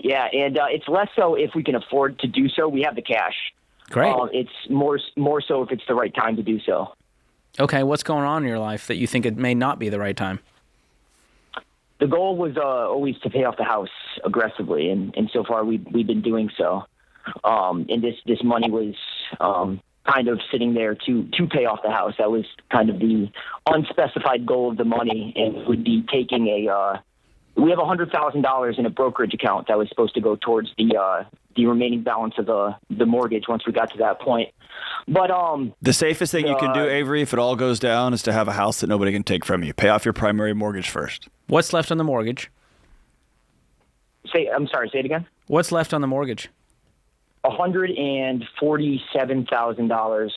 [SPEAKER 10] yeah, and it's less so if we can afford to do so. We have the cash.
[SPEAKER 2] Great.
[SPEAKER 10] It's more so if it's the right time to do so.
[SPEAKER 2] Okay, what's going on in your life that you think it may not be the right time?
[SPEAKER 10] The goal was always to pay off the house aggressively, and so far we've been doing so. And this money was kind of sitting there to pay off the house. That was kind of the unspecified goal of the money, and it would be taking we have $100,000 in a brokerage account that was supposed to go towards the remaining balance of the mortgage once we got to that point. But
[SPEAKER 4] the safest thing you can do, Avery, if it all goes down, is to have a house that nobody can take from you. Pay off your primary mortgage first.
[SPEAKER 2] What's left on the mortgage?
[SPEAKER 10] I'm sorry, say it again.
[SPEAKER 2] What's left on the mortgage?
[SPEAKER 10] $147,000.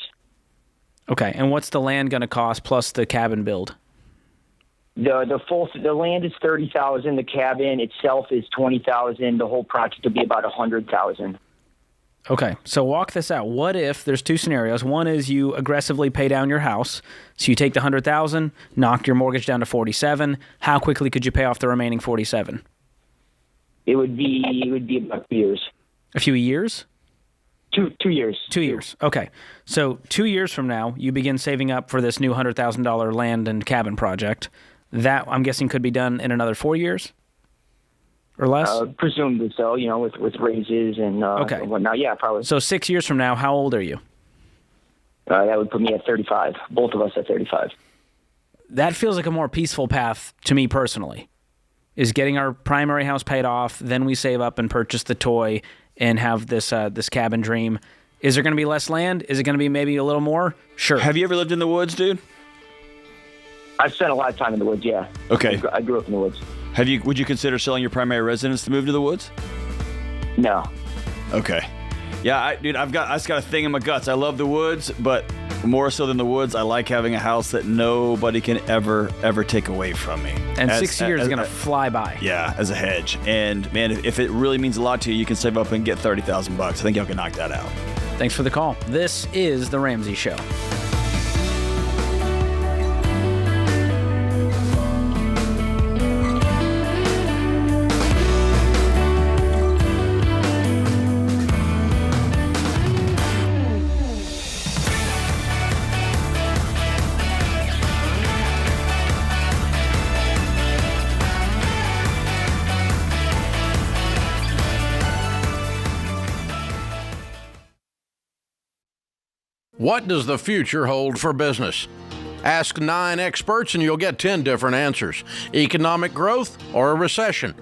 [SPEAKER 2] Okay, and what's the land going to cost plus the cabin build?
[SPEAKER 10] The land is $30,000. The cabin itself is $20,000. The whole project will be about $100,000.
[SPEAKER 2] Okay, so walk this out. What if there's two scenarios? One is you aggressively pay down your house, so you take the $100,000, knock your mortgage down to $47,000. How quickly could you pay off the remaining $47,000?
[SPEAKER 10] It would be about 2 years.
[SPEAKER 2] A few years?
[SPEAKER 10] 2 years.
[SPEAKER 2] 2 years. Okay, so 2 years from now, you begin saving up for this new $100,000 land and cabin project. That, I'm guessing, could be done in another 4 years or less?
[SPEAKER 10] Presumably so, with raises and whatnot. Yeah, probably.
[SPEAKER 2] So 6 years from now, how old are you?
[SPEAKER 10] That would put me at 35. Both of us at 35.
[SPEAKER 2] That feels like a more peaceful path to me personally, is getting our primary house paid off, then we save up and purchase the toy and have this cabin dream. Is there going to be less land? Is it going to be maybe a little more? Sure.
[SPEAKER 4] Have you ever lived in the woods, dude?
[SPEAKER 10] I've spent a lot of time in the woods, yeah.
[SPEAKER 4] Okay.
[SPEAKER 10] I grew up in the woods.
[SPEAKER 4] Would you consider selling your primary residence to move to the woods?
[SPEAKER 10] No.
[SPEAKER 4] Okay. Yeah, I just got a thing in my guts. I love the woods, but more so than the woods, I like having a house that nobody can ever take away from me.
[SPEAKER 2] And 6 years is going to fly by.
[SPEAKER 4] Yeah, as a hedge. And man, if it really means a lot to you, you can save up and get $30,000. I think y'all can knock that out.
[SPEAKER 2] Thanks for the call. This is The Ramsey Show.
[SPEAKER 1] What does the future hold for business? Ask 9 experts and you'll get 10 different answers. Economic growth or a recession.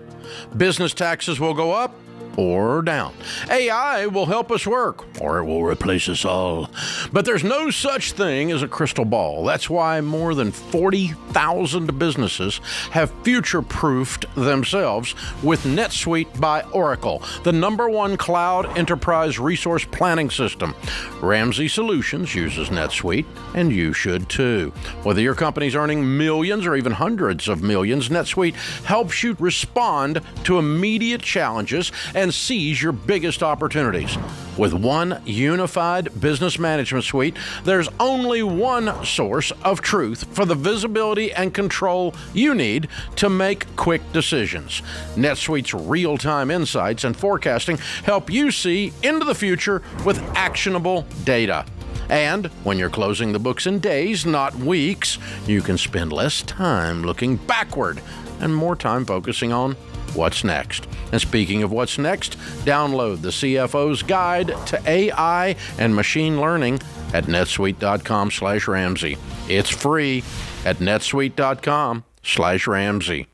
[SPEAKER 1] Business taxes will go up or down. AI will help us work, or it will replace us all. But there's no such thing as a crystal ball. That's why more than 40,000 businesses have future-proofed themselves with NetSuite by Oracle, the #1 cloud enterprise resource planning system. Ramsey Solutions uses NetSuite, and you should too. Whether your company's earning millions or even hundreds of millions, NetSuite helps you respond to immediate challenges and seize your biggest opportunities. With one unified business management suite, there's only one source of truth for the visibility and control you need to make quick decisions. NetSuite's real-time insights and forecasting help you see into the future with actionable data. And when you're closing the books in days, not weeks, you can spend less time looking backward and more time focusing on what's next. And speaking of what's next, download the CFO's Guide to AI and Machine Learning at netsuite.com/Ramsey. It's free at netsuite.com/Ramsey.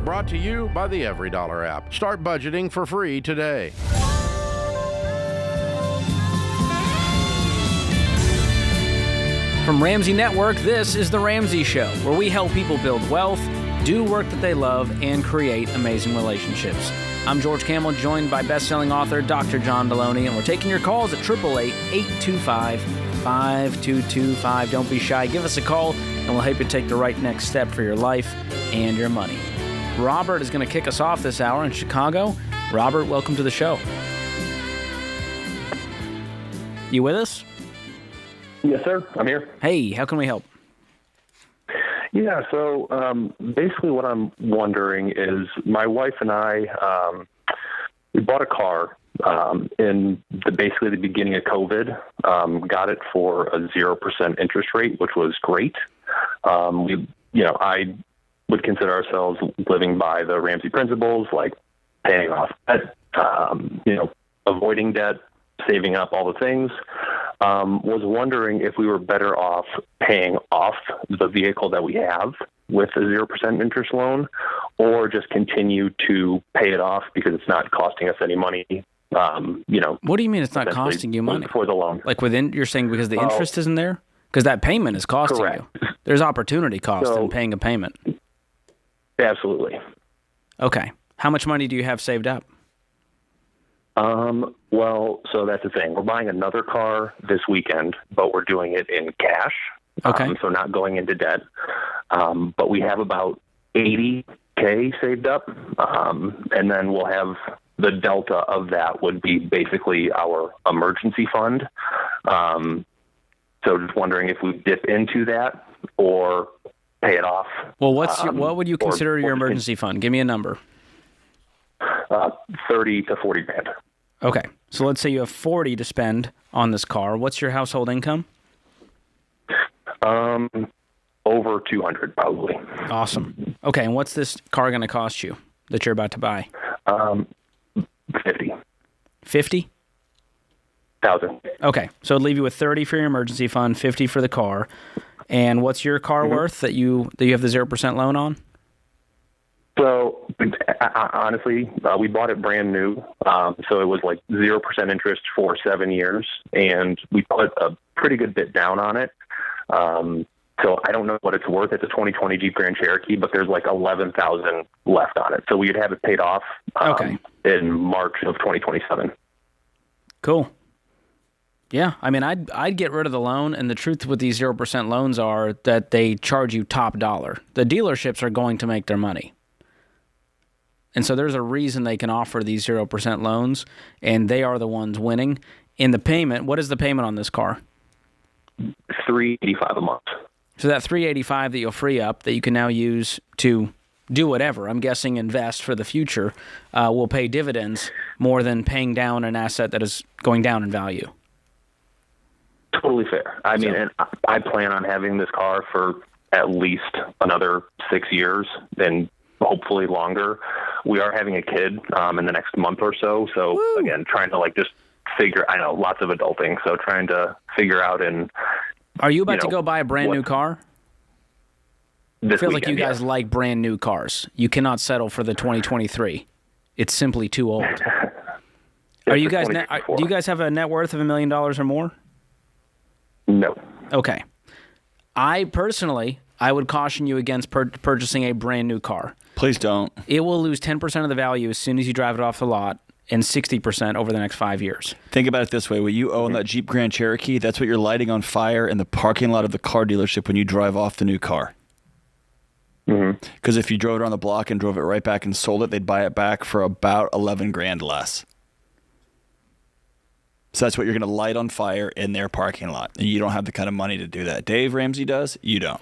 [SPEAKER 1] Brought to you by the EveryDollar app. Start budgeting for free today.
[SPEAKER 2] From Ramsey Network, this is The Ramsey Show, where we help people build wealth, do work that they love, and create amazing relationships. I'm George Kamel, joined by best-selling author Dr. John Delony, and we're taking your calls at 888-825-5225. Don't be shy. Give us a call, and we'll help you take the right next step for your life and your money. Robert is going to kick us off this hour in Chicago. Robert, welcome to the show. You with us?
[SPEAKER 11] Yes, sir. I'm here.
[SPEAKER 2] Hey, how can we help?
[SPEAKER 11] Yeah, so basically what I'm wondering is my wife and I, we bought a car in basically the beginning of COVID, got it for a 0% interest rate, which was great. I would consider ourselves living by the Ramsey principles, like paying off debt, avoiding debt, saving up, all the things. Was wondering if we were better off paying off the vehicle that we have with a 0% interest loan, or just continue to pay it off because it's not costing us any money.
[SPEAKER 2] What do you mean it's not costing you money?
[SPEAKER 11] For the loan.
[SPEAKER 2] Like you're saying because the interest isn't there? Because that payment is costing
[SPEAKER 11] correct.
[SPEAKER 2] you. There's opportunity cost in paying a payment.
[SPEAKER 11] Absolutely.
[SPEAKER 2] Okay. How much money do you have saved up?
[SPEAKER 11] Well, so that's the thing. We're buying another car this weekend, but we're doing it in cash.
[SPEAKER 2] Okay.
[SPEAKER 11] So not going into debt. But we have about $80K saved up. And then we'll have the delta of that would be basically our emergency fund. So just wondering if we dip into that or pay it off.
[SPEAKER 2] Well, what would you consider your emergency fund? Give me a number.
[SPEAKER 11] 30 to 40 grand.
[SPEAKER 2] Okay. So let's say you have 40 to spend on this car. What's your household income?
[SPEAKER 11] Over 200 probably.
[SPEAKER 2] Awesome. Okay. And what's this car going to cost you that you're about to buy?
[SPEAKER 11] 50.
[SPEAKER 2] 50?
[SPEAKER 11] 1,000.
[SPEAKER 2] Okay. So it'd leave you with 30 for your emergency fund, 50 for the car. And what's your car worth that you have the 0% loan on?
[SPEAKER 11] So honestly, we bought it brand new. So it was like 0% interest for 7 years, and we put a pretty good bit down on it. So I don't know what it's worth. It's a 2020 Jeep Grand Cherokee, but there's like $11,000 left on it. So we'd have it paid off in March of 2027.
[SPEAKER 2] Cool. Yeah, I mean, I'd get rid of the loan, and the truth with these 0% loans are that they charge you top dollar. The dealerships are going to make their money. And so there's a reason they can offer these 0% loans, and they are the ones winning. In the payment, what is the payment on this car?
[SPEAKER 11] $385 a month.
[SPEAKER 2] So that $385 that you'll free up, that you can now use to do whatever, I'm guessing invest for the future, will pay dividends more than paying down an asset that is going down in value.
[SPEAKER 11] Totally fair. I mean, and I plan on having this car for at least another 6 years, and hopefully longer. We are having a kid in the next month or so. So
[SPEAKER 2] Woo.
[SPEAKER 11] Again, trying to just figure, I know lots of adulting. So trying to figure out
[SPEAKER 2] Are you about to go buy a brand new car?
[SPEAKER 11] This
[SPEAKER 2] I feel
[SPEAKER 11] weekend,
[SPEAKER 2] like you guys like brand new cars. You cannot settle for the 2023. It's simply too old. Do you guys have a net worth of $1 million or more?
[SPEAKER 11] No.
[SPEAKER 2] Okay. I would caution you against purchasing a brand new car.
[SPEAKER 4] Please don't.
[SPEAKER 2] It will lose 10% of the value as soon as you drive it off the lot, and 60% over the next 5 years.
[SPEAKER 4] Think about it this way. What you own, that Jeep Grand Cherokee, that's what you're lighting on fire in the parking lot of the car dealership when you drive off the new car. Because if you drove it on the block and drove it right back and sold it, they'd buy it back for about $11,000 less. So that's what you're going to light on fire in their parking lot. And you don't have the kind of money to do that. Dave Ramsey does. You don't.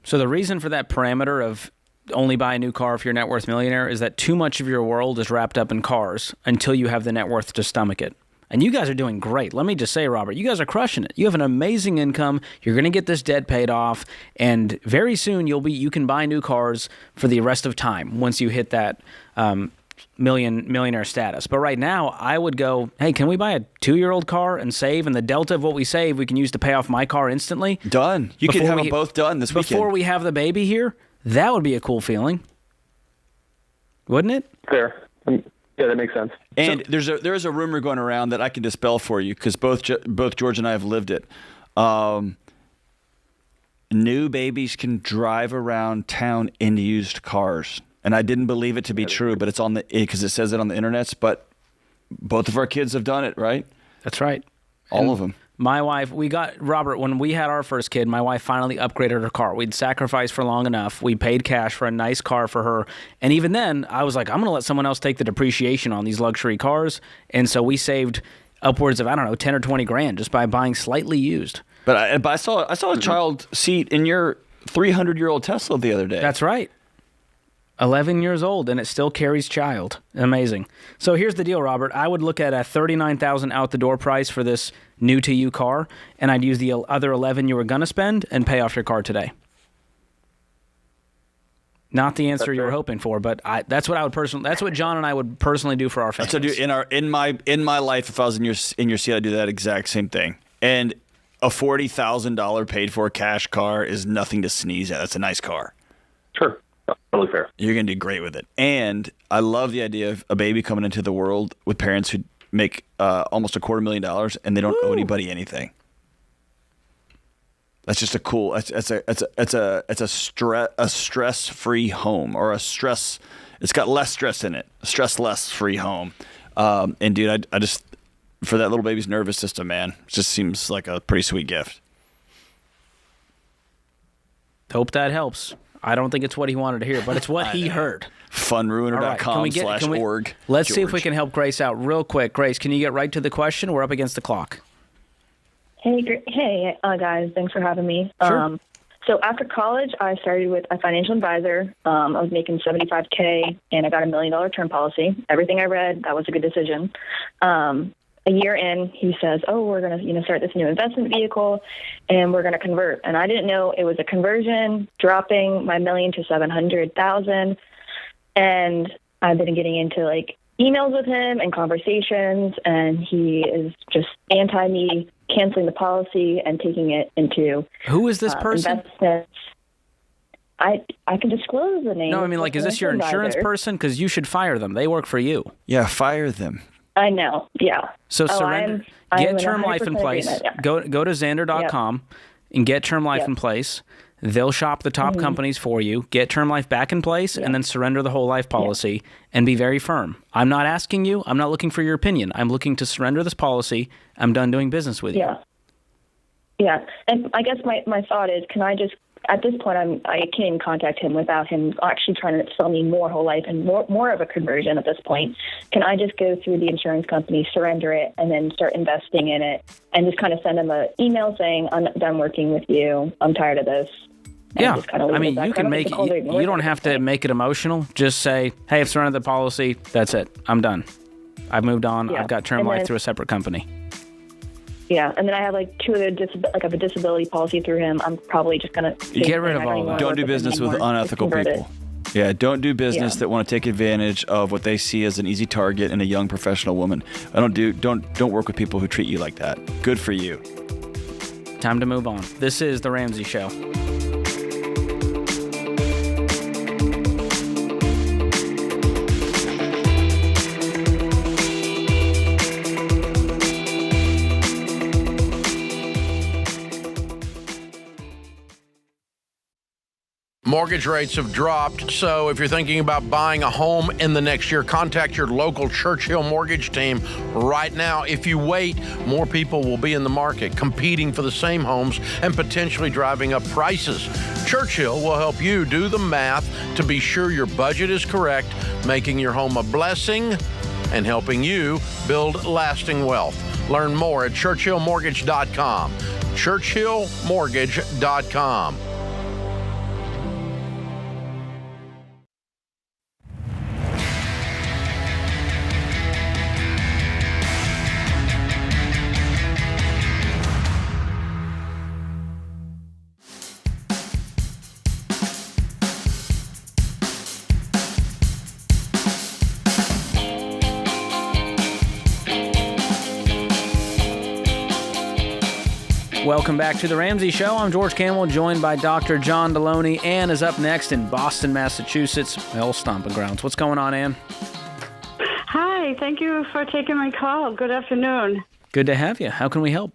[SPEAKER 2] So the reason for that parameter of only buy a new car if you're a net worth millionaire is that too much of your world is wrapped up in cars until you have the net worth to stomach it. And you guys are doing great. Let me just say, Robert, you guys are crushing it. You have an amazing income. You're going to get this debt paid off, and very soon you can buy new cars for the rest of time once you hit that millionaire status. But right now, I would go, hey, can we buy a 2-year-old car and save? And the delta of what we save, we can use to pay off my car instantly.
[SPEAKER 4] Done. You can have them both done this weekend.
[SPEAKER 2] Before we have the baby here, that would be a cool feeling, wouldn't it?
[SPEAKER 11] Fair. Yeah, that makes sense.
[SPEAKER 4] And there is a rumor going around that I can dispel for you because both George and I have lived it. New babies can drive around town in used cars, and I didn't believe it to be true, but it's because it says it on the internet. But both of our kids have done it, right?
[SPEAKER 2] That's right.
[SPEAKER 4] All of them.
[SPEAKER 2] My wife, Robert, when we had our first kid, my wife finally upgraded her car. We'd sacrificed for long enough. We paid cash for a nice car for her. And even then, I was like, I'm going to let someone else take the depreciation on these luxury cars. And so we saved upwards of, I don't know, 10 or 20 grand just by buying slightly used.
[SPEAKER 4] But I saw a child seat in your 300-year-old Tesla the other day.
[SPEAKER 2] That's right. 11 years old, and it still carries child. Amazing. So here's the deal, Robert. I would look at a $39,000 out-the-door price for this new-to-you car, and I'd use the other 11 you were going to spend and pay off your car today. Not the answer you were hoping for, but that's what John and I would personally do for our families.
[SPEAKER 4] So in my life, if I was in your seat, I'd do that exact same thing. And a $40,000 paid for cash car is nothing to sneeze at. That's a nice car.
[SPEAKER 11] Sure. Totally fair.
[SPEAKER 4] You're going to do great with it. And I love the idea of a baby coming into the world with parents who make almost $250,000 and they don't owe anybody anything. That's just it's a stress-free home, or it's got less stress in it. A stress-less free home. And dude, I just, for that little baby's nervous system, man, it just seems like a pretty sweet gift.
[SPEAKER 2] Hope that helps. I don't think it's what he wanted to hear, but it's what he heard.
[SPEAKER 4] Funruiner.com/org.
[SPEAKER 2] Let's see if we can help Grace out real quick. Grace, can you get right to the question? We're up against the clock.
[SPEAKER 12] Hey, guys. Thanks for having me.
[SPEAKER 2] Sure.
[SPEAKER 12] So after college, I started with a financial advisor. I was making $75K, and I got $1 million term policy. Everything I read, that was a good decision. A year in, he says, we're going to start this new investment vehicle, and we're going to convert. And I didn't know it was a conversion, dropping my $1 million to $700,000. And I've been getting into emails with him and conversations, and he is just anti me canceling the policy and taking it into
[SPEAKER 2] who is this person?
[SPEAKER 12] Investments. I can disclose the name.
[SPEAKER 2] No, I mean, is this your insurance person? Because you should fire them. They work for you.
[SPEAKER 4] Yeah, fire them.
[SPEAKER 12] I know. Yeah.
[SPEAKER 2] So surrender. Get term life in place. Yeah. Go to Xander.com and get term life in place. They'll shop the top companies for you. Get term life back in place, and then surrender the whole life policy and be very firm. I'm not asking you. I'm not looking for your opinion. I'm looking to surrender this policy. I'm done doing business with you.
[SPEAKER 12] Yeah. And I guess my thought is, can I just, at this point, I can't even contact him without him actually trying to sell me more whole life and more of a conversion at this point. Can I just go through the insurance company, surrender it, and then start investing in it, and just kind of send him an email saying, I'm done working with you. I'm tired of this.
[SPEAKER 2] Yeah, I mean, you can make it, you don't have to make it emotional. Just say, hey, I've surrendered the policy. That's it. I'm done. I've moved on. I've got term life through a separate company.
[SPEAKER 12] Yeah, and then I have two other a disability policy through him. I'm probably just going to
[SPEAKER 2] get rid of all that.
[SPEAKER 4] Don't do business with unethical people. Yeah, don't do business that want to take advantage of what they see as an easy target in a young professional woman. Don't work with people who treat you like that. Good for you.
[SPEAKER 2] Time to move on. This is The Ramsey Show.
[SPEAKER 1] Mortgage rates have dropped, so if you're thinking about buying a home in the next year, contact your local Churchill mortgage team right now. If you wait, more people will be in the market competing for the same homes and potentially driving up prices. Churchill will help you do the math to be sure your budget is correct, making your home a blessing and helping you build lasting wealth. Learn more at churchillmortgage.com. churchillmortgage.com.
[SPEAKER 2] Welcome back to the Ramsey Show. I'm George Kamel, joined by Dr. John Delony. Ann is up next in Boston, Massachusetts. Hell, stomping grounds. What's going on, Ann?
[SPEAKER 13] Hi, thank you for taking my call. Good afternoon.
[SPEAKER 2] Good to have you. How can we help?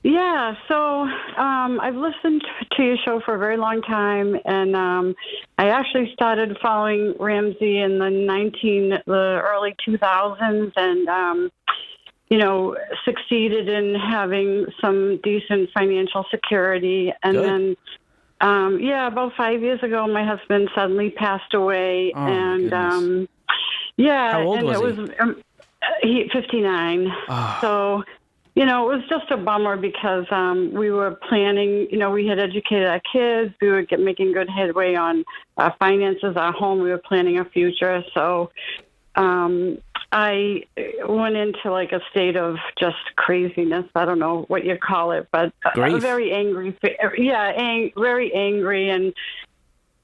[SPEAKER 13] Yeah, so I've listened to your show for a very long time, and I actually started following Ramsey in the early 2000s, and succeeded in having some decent financial security. And
[SPEAKER 2] Good.
[SPEAKER 13] then, about 5 years ago, my husband suddenly passed away.
[SPEAKER 2] Oh, and How old
[SPEAKER 13] and
[SPEAKER 2] was
[SPEAKER 13] it
[SPEAKER 2] he?
[SPEAKER 13] was 59.
[SPEAKER 2] Oh.
[SPEAKER 13] So, it was just a bummer because we were planning, we had educated our kids. We were making good headway on our finances, our home. We were planning a future. So, I went into like a state of just craziness. I don't know what you call it, but very angry. Very angry. And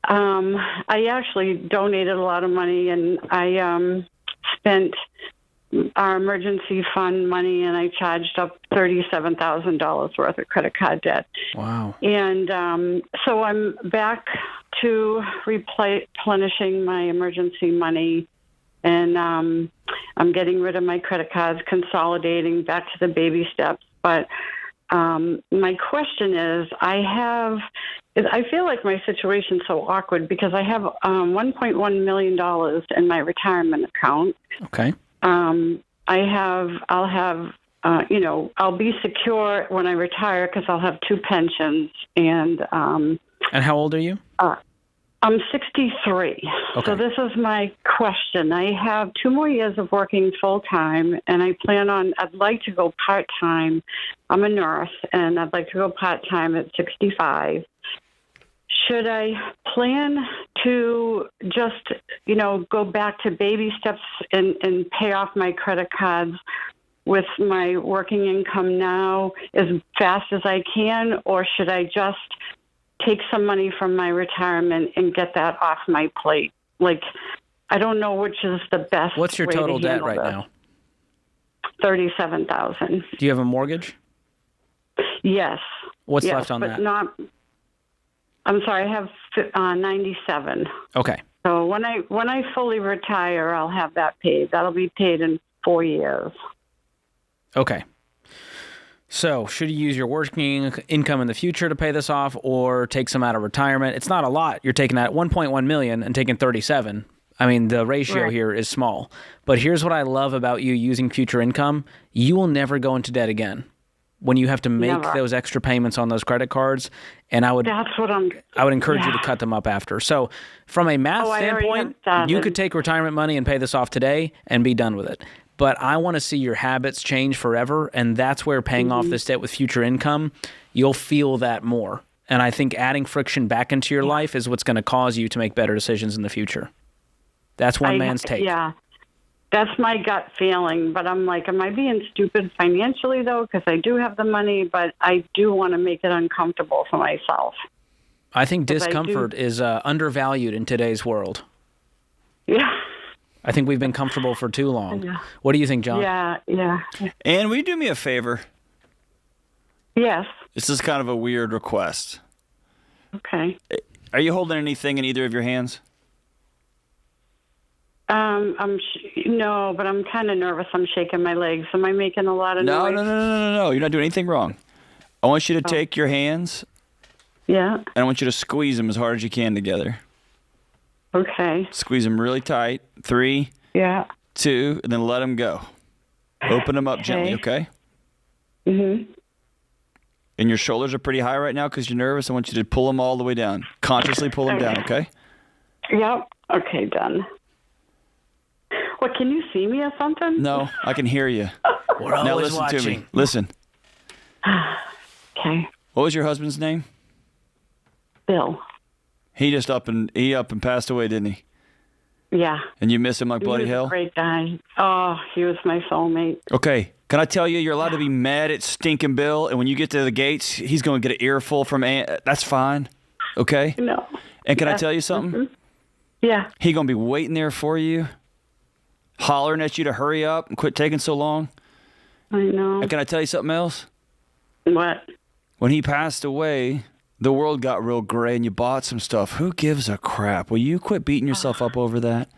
[SPEAKER 13] I actually donated a lot of money, and I spent our emergency fund money, and I charged up $37,000 worth of credit card debt.
[SPEAKER 2] Wow.
[SPEAKER 13] And so I'm back to replenishing my emergency money. And I'm getting rid of my credit cards, consolidating back to the baby steps. But my question is, I feel like my situation's so awkward because I have $1.1 million in my retirement account.
[SPEAKER 2] Okay.
[SPEAKER 13] I'll be secure when I retire because I'll have two pensions. And
[SPEAKER 2] how old are you?
[SPEAKER 13] I'm 63.
[SPEAKER 2] Okay.
[SPEAKER 13] So this is my question. I have 2 more years of working full-time, and I'd like to go part-time. I'm a nurse, and I'd like to go part-time at 65. Should I plan to just, go back to baby steps and pay off my credit cards with my working income now as fast as I can, or should I just take some money from my retirement and get that off my plate? Like, I don't know which is the best.
[SPEAKER 2] What's your
[SPEAKER 13] way
[SPEAKER 2] total
[SPEAKER 13] to
[SPEAKER 2] debt
[SPEAKER 13] handle
[SPEAKER 2] right
[SPEAKER 13] this.
[SPEAKER 2] now?
[SPEAKER 13] $37,000.
[SPEAKER 2] Do you have a mortgage?
[SPEAKER 13] Yes.
[SPEAKER 2] What's
[SPEAKER 13] yes,
[SPEAKER 2] left on
[SPEAKER 13] but
[SPEAKER 2] that?
[SPEAKER 13] I'm sorry, I have 97.
[SPEAKER 2] Okay.
[SPEAKER 13] So when I fully retire, I'll have that paid. That'll be paid in 4 years.
[SPEAKER 2] Okay. So, should you use your working income in the future to pay this off, or take some out of retirement? It's not a lot. You're taking that $1.1 million and taking 37. I mean, the ratio here is small. But here's what I love about you using future income: you will never go into debt again when you have to make those extra payments on those credit cards. And I would encourage you to cut them up after. So, from a math standpoint, you could take retirement money and pay this off today and be done with it. But I want to see your habits change forever, and that's where paying off this debt with future income, you'll feel that more. And I think adding friction back into your life is what's going to cause you to make better decisions in the future. That's one man's take.
[SPEAKER 13] Yeah, that's my gut feeling. But I'm like, am I being stupid financially, though? Because I do have the money, but I do want to make it uncomfortable for myself.
[SPEAKER 2] I think discomfort is undervalued in today's world.
[SPEAKER 13] Yeah.
[SPEAKER 2] I think we've been comfortable for too long.
[SPEAKER 13] Yeah.
[SPEAKER 2] What do you think, John?
[SPEAKER 13] Yeah.
[SPEAKER 4] And will you do me a favor?
[SPEAKER 13] Yes.
[SPEAKER 4] This is kind of a weird request.
[SPEAKER 13] Okay.
[SPEAKER 4] Are you holding anything in either of your hands?
[SPEAKER 13] No, but I'm kind of nervous. I'm shaking my legs. Am I making a lot of noise?
[SPEAKER 4] No. You're not doing anything wrong. I want you to take your hands
[SPEAKER 13] Yeah.
[SPEAKER 4] And I want you to squeeze them as hard as you can together.
[SPEAKER 13] Okay.
[SPEAKER 4] Squeeze them really tight. 3,
[SPEAKER 13] Yeah.
[SPEAKER 4] 2, and then let them go. Open them up gently, okay?
[SPEAKER 13] Mhm.
[SPEAKER 4] And your shoulders are pretty high right now because you're nervous. I want you to pull them all the way down. Consciously pull them down, okay?
[SPEAKER 13] Yep. Okay, done. What, can you see me or something?
[SPEAKER 4] No, I can hear you.
[SPEAKER 2] We're
[SPEAKER 4] Now
[SPEAKER 2] always
[SPEAKER 4] listen to
[SPEAKER 2] watching.
[SPEAKER 4] me. Listen.
[SPEAKER 13] Okay.
[SPEAKER 4] What was your husband's name?
[SPEAKER 13] Bill.
[SPEAKER 4] He up and passed away, didn't he?
[SPEAKER 13] Yeah.
[SPEAKER 4] And you miss him like bloody
[SPEAKER 13] He was
[SPEAKER 4] hell?
[SPEAKER 13] a great guy. Oh, he was my soulmate.
[SPEAKER 4] Okay. Can I tell you, you're allowed to be mad at stinking Bill, and when you get to the gates, he's going to get an earful from Aunt. That's fine. Okay?
[SPEAKER 13] No.
[SPEAKER 4] And can I tell you something?
[SPEAKER 13] Mm-hmm. Yeah.
[SPEAKER 4] He going to be waiting there for you, hollering at you to hurry up and quit taking so long.
[SPEAKER 13] I know.
[SPEAKER 4] And can I tell you something else?
[SPEAKER 13] What?
[SPEAKER 4] When he passed away, the world got real gray and you bought some stuff. Who gives a crap? Will you quit beating yourself up over that?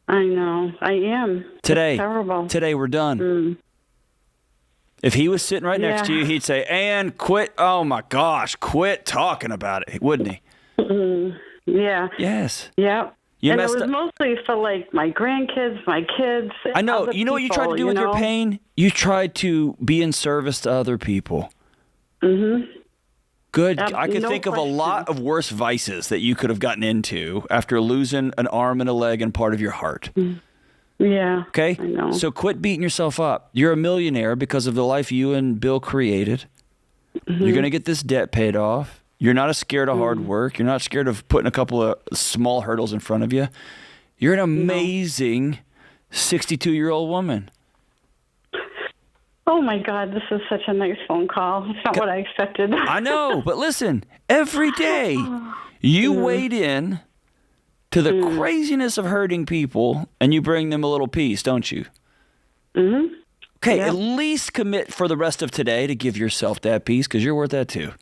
[SPEAKER 13] I know. I am.
[SPEAKER 4] Today.
[SPEAKER 13] It's terrible.
[SPEAKER 4] Today, we're done.
[SPEAKER 13] Mm.
[SPEAKER 4] If he was sitting right next to you, he'd say, "And quit. Oh, my gosh, quit talking about it," wouldn't he?
[SPEAKER 13] Mm. Yeah.
[SPEAKER 4] Yes.
[SPEAKER 13] Yep.
[SPEAKER 4] You
[SPEAKER 13] and it
[SPEAKER 4] messed
[SPEAKER 13] was
[SPEAKER 4] up.
[SPEAKER 13] mostly for, like, my grandkids, my kids.
[SPEAKER 4] I know.
[SPEAKER 13] other
[SPEAKER 4] You know what you tried to
[SPEAKER 13] people,
[SPEAKER 4] do with your
[SPEAKER 13] know?
[SPEAKER 4] pain? You tried to be in service to other people.
[SPEAKER 13] Mm-hmm.
[SPEAKER 4] Good. I could
[SPEAKER 13] No
[SPEAKER 4] think of a
[SPEAKER 13] question.
[SPEAKER 4] lot of worse vices that you could have gotten into after losing an arm and a leg and part of your heart.
[SPEAKER 13] Yeah.
[SPEAKER 4] Okay?
[SPEAKER 13] I know.
[SPEAKER 4] So quit beating yourself up. You're a millionaire because of the life you and Bill created.
[SPEAKER 13] Mm-hmm.
[SPEAKER 4] You're going to get this debt paid off. You're not scared of
[SPEAKER 13] Mm.
[SPEAKER 4] hard work. You're not scared of putting a couple of small hurdles in front of you. You're an amazing 62-year-old woman.
[SPEAKER 13] Oh, my God. This is such a nice phone call. It's not what I expected.
[SPEAKER 4] I know, but listen, every day you wade in to the craziness of hurting people and you bring them a little peace, don't you?
[SPEAKER 13] Mm-hmm.
[SPEAKER 4] Okay, at least commit for the rest of today to give yourself that peace because you're worth that too.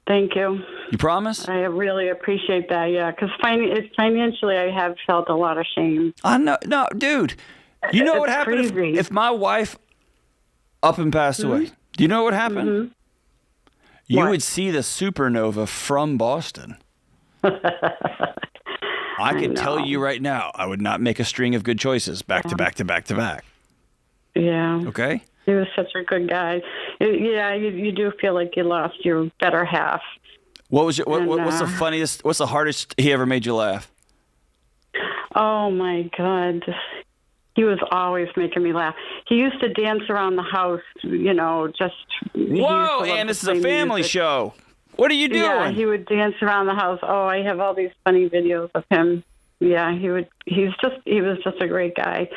[SPEAKER 13] Thank you.
[SPEAKER 4] You promise?
[SPEAKER 13] I really appreciate that, yeah, because financially I have felt a lot of shame.
[SPEAKER 4] I know. No, dude. You know what
[SPEAKER 13] It's
[SPEAKER 4] happened
[SPEAKER 13] crazy.
[SPEAKER 4] if my wife up and passed away? Do you know what happened?
[SPEAKER 13] Mm-hmm.
[SPEAKER 4] You
[SPEAKER 13] What?
[SPEAKER 4] would see the supernova from Boston. I can tell you right now, I would not make a string of good choices back to back to back to back.
[SPEAKER 13] Yeah.
[SPEAKER 4] Okay?
[SPEAKER 13] He was such a good guy. Yeah, you do feel like you lost your better half.
[SPEAKER 4] What was your,
[SPEAKER 13] And,
[SPEAKER 4] what's the funniest, what's the hardest he ever made you laugh?
[SPEAKER 13] Oh, my God. He was always making me laugh. He used to dance around the house, you know, just... he used to
[SPEAKER 4] Whoa,
[SPEAKER 13] love
[SPEAKER 4] Ann,
[SPEAKER 13] to
[SPEAKER 4] this is a
[SPEAKER 13] play
[SPEAKER 4] family
[SPEAKER 13] music.
[SPEAKER 4] show. What are you doing?
[SPEAKER 13] Yeah, he would dance around the house. Oh, I have all these funny videos of him. Yeah, he was just a great guy.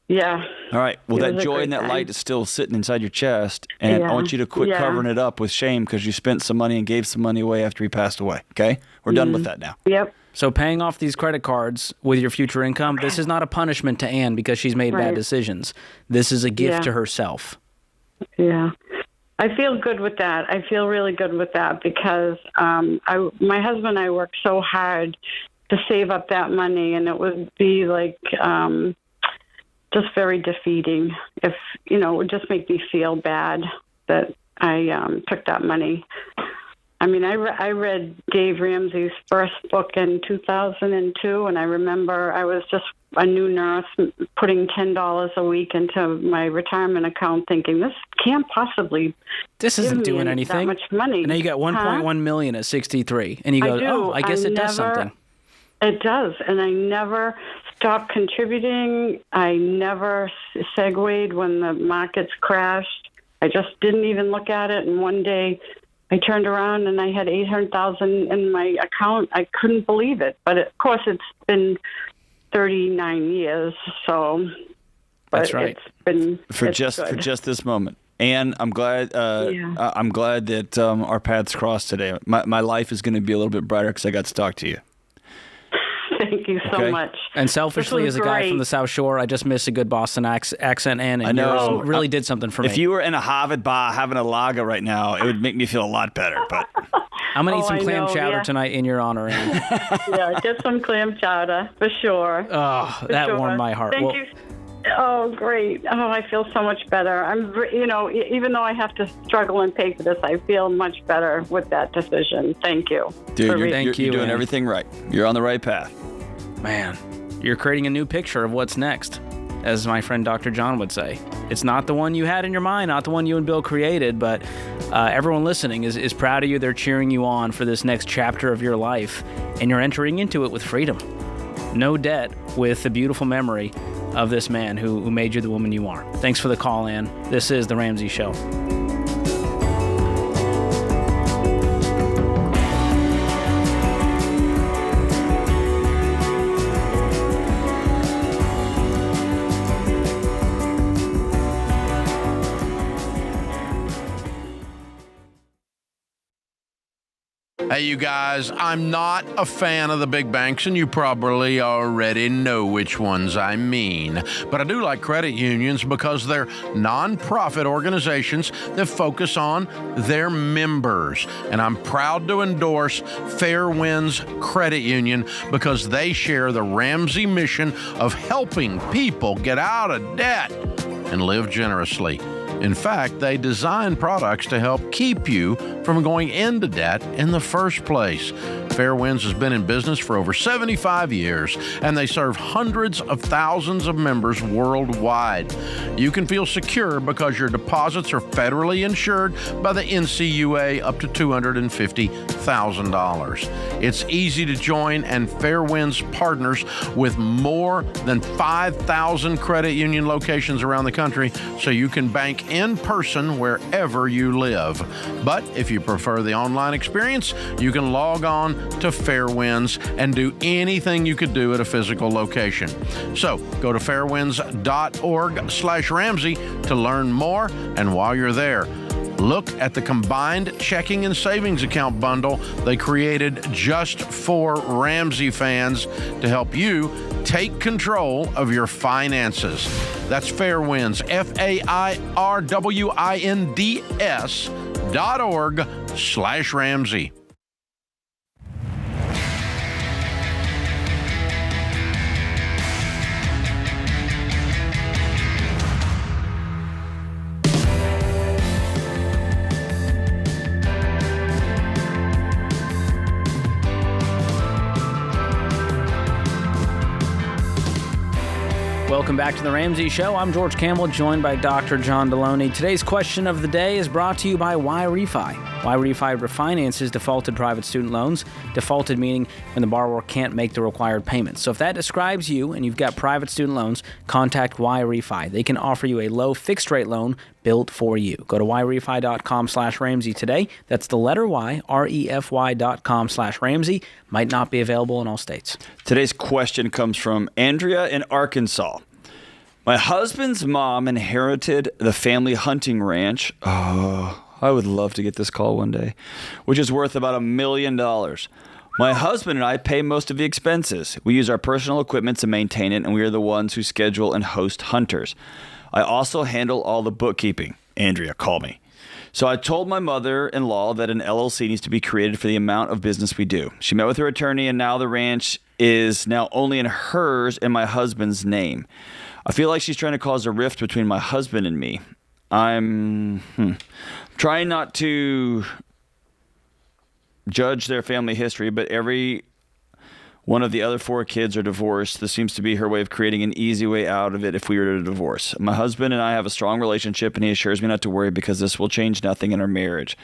[SPEAKER 13] Yeah.
[SPEAKER 4] All right. Well,
[SPEAKER 13] He
[SPEAKER 4] that
[SPEAKER 13] was a
[SPEAKER 4] joy
[SPEAKER 13] great
[SPEAKER 4] and that
[SPEAKER 13] guy.
[SPEAKER 4] light is still sitting inside your chest, and I
[SPEAKER 13] Yeah.
[SPEAKER 4] want you to quit
[SPEAKER 13] Yeah.
[SPEAKER 4] covering it up with shame because you spent some money and gave some money away after he passed away. Okay? We're done with that now.
[SPEAKER 13] Yep.
[SPEAKER 2] So paying off these credit cards with your future income, this is not a punishment to Ann because she's made bad
[SPEAKER 13] Right.
[SPEAKER 2] decisions. This is a gift
[SPEAKER 13] Yeah.
[SPEAKER 2] to herself.
[SPEAKER 13] Yeah. I feel good with that. I feel really good with that because my husband and I worked so hard to save up that money, and it would be like just very defeating if, you know, it would just make me feel bad that I took that money. I mean, I read Dave Ramsey's first book in 2002, and I remember I was just a new nurse putting $10 a week into my retirement account thinking, this can't possibly
[SPEAKER 2] This
[SPEAKER 13] give
[SPEAKER 2] isn't
[SPEAKER 13] me
[SPEAKER 2] doing
[SPEAKER 13] that
[SPEAKER 2] anything.
[SPEAKER 13] much money.
[SPEAKER 2] And now you got 1.1 million at 63, and you go, "Oh, I guess it does something."
[SPEAKER 13] It does, and I never stopped contributing. I never segued when the markets crashed. I just didn't even look at it, and one day I turned around and I had $800,000 in my account. I couldn't believe it, but of course it's been 39 years, so. But
[SPEAKER 2] That's right.
[SPEAKER 13] It's been
[SPEAKER 4] For
[SPEAKER 13] it's
[SPEAKER 4] just
[SPEAKER 13] good.
[SPEAKER 4] this moment. And I'm glad I'm glad that our paths crossed today. My life is going to be a little bit brighter because I got to talk to you.
[SPEAKER 13] Thank you so
[SPEAKER 4] Okay.
[SPEAKER 13] much.
[SPEAKER 2] And selfishly,
[SPEAKER 13] This
[SPEAKER 2] as
[SPEAKER 13] was
[SPEAKER 2] a guy from
[SPEAKER 13] great.
[SPEAKER 2] the South Shore, I just miss a good Boston accent, and
[SPEAKER 4] I know.
[SPEAKER 2] yours really did something for me.
[SPEAKER 4] If you were in a Harvard bar having a lager right now, it would make me feel a lot better. But
[SPEAKER 2] I'm going to eat some
[SPEAKER 13] I
[SPEAKER 2] clam
[SPEAKER 13] know,
[SPEAKER 2] chowder
[SPEAKER 13] yeah.
[SPEAKER 2] tonight in your honor, Ann.
[SPEAKER 13] Yeah, get some clam chowder for sure.
[SPEAKER 2] Oh,
[SPEAKER 13] For
[SPEAKER 2] that
[SPEAKER 13] sure.
[SPEAKER 2] warmed my heart.
[SPEAKER 13] Thank
[SPEAKER 2] Well,
[SPEAKER 13] you. Oh, great. Oh, I feel so much better. Even though I have to struggle and pay for this, I feel much better with that decision. Thank you.
[SPEAKER 4] Dude, you're doing everything right. You're on the right path.
[SPEAKER 2] Man, you're creating a new picture of what's next, as my friend Dr. John would say. It's not the one you had in your mind, not the one you and Bill created, but everyone listening is proud of you. They're cheering you on for this next chapter of your life, and you're entering into it with freedom. No debt, with the beautiful memory of this man who made you the woman you are. Thanks for the call, Ann. This is The Ramsey Show.
[SPEAKER 1] Hey, you guys, I'm not a fan of the big banks, and you probably already know which ones I mean. But I do like credit unions because they're nonprofit organizations that focus on their members. And I'm proud to endorse Fair Winds Credit Union because they share the Ramsey mission of helping people get out of debt and live generously. In fact, they design products to help keep you from going into debt in the first place. Fair Winds has been in business for over 75 years, and they serve hundreds of thousands of members worldwide. You can feel secure because your deposits are federally insured by the NCUA up to $250,000. It's easy to join, and Fair Winds partners with more than 5,000 credit union locations around the country, so you can bank in person wherever you live. But if you prefer the online experience, you can log on to Fairwinds and do anything you could do at a physical location. So go to fairwinds.org/Ramsey to learn more, and while you're there, look at the combined checking and savings account bundle they created just for Ramsey fans to help you take control of your finances. That's Fairwinds, FAIRWINDS.org/Ramsey.
[SPEAKER 2] Welcome back to The Ramsey Show. I'm George Campbell, joined by Dr. John Delony. Today's question of the day is brought to you by Y-Refi. Y-Refi refinances defaulted private student loans. Defaulted meaning when the borrower can't make the required payments. So if that describes you and you've got private student loans, contact Y-Refi. They can offer you a low fixed rate loan built for you. Go to yrefi.com/Ramsey today. That's the letter Y, REFY.com/Ramsey. Might not be available in all states.
[SPEAKER 4] Today's question comes from Andrea in Arkansas. My husband's mom inherited the family hunting ranch. Oh, I would love to get this call one day, which is worth about $1 million. My husband and I pay most of the expenses. We use our personal equipment to maintain it, and we are the ones who schedule and host hunters. I also handle all the bookkeeping. Andrea, call me. So I told my mother-in-law that an LLC needs to be created for the amount of business we do. She met with her attorney, and now the ranch is now only in hers and my husband's name. I feel like she's trying to cause a rift between my husband and me. I'm trying not to judge their family history, but every one of the other 4 kids are divorced. This seems to be her way of creating an easy way out of it if we were to divorce. My husband and I have a strong relationship, and he assures me not to worry because this will change nothing in our marriage.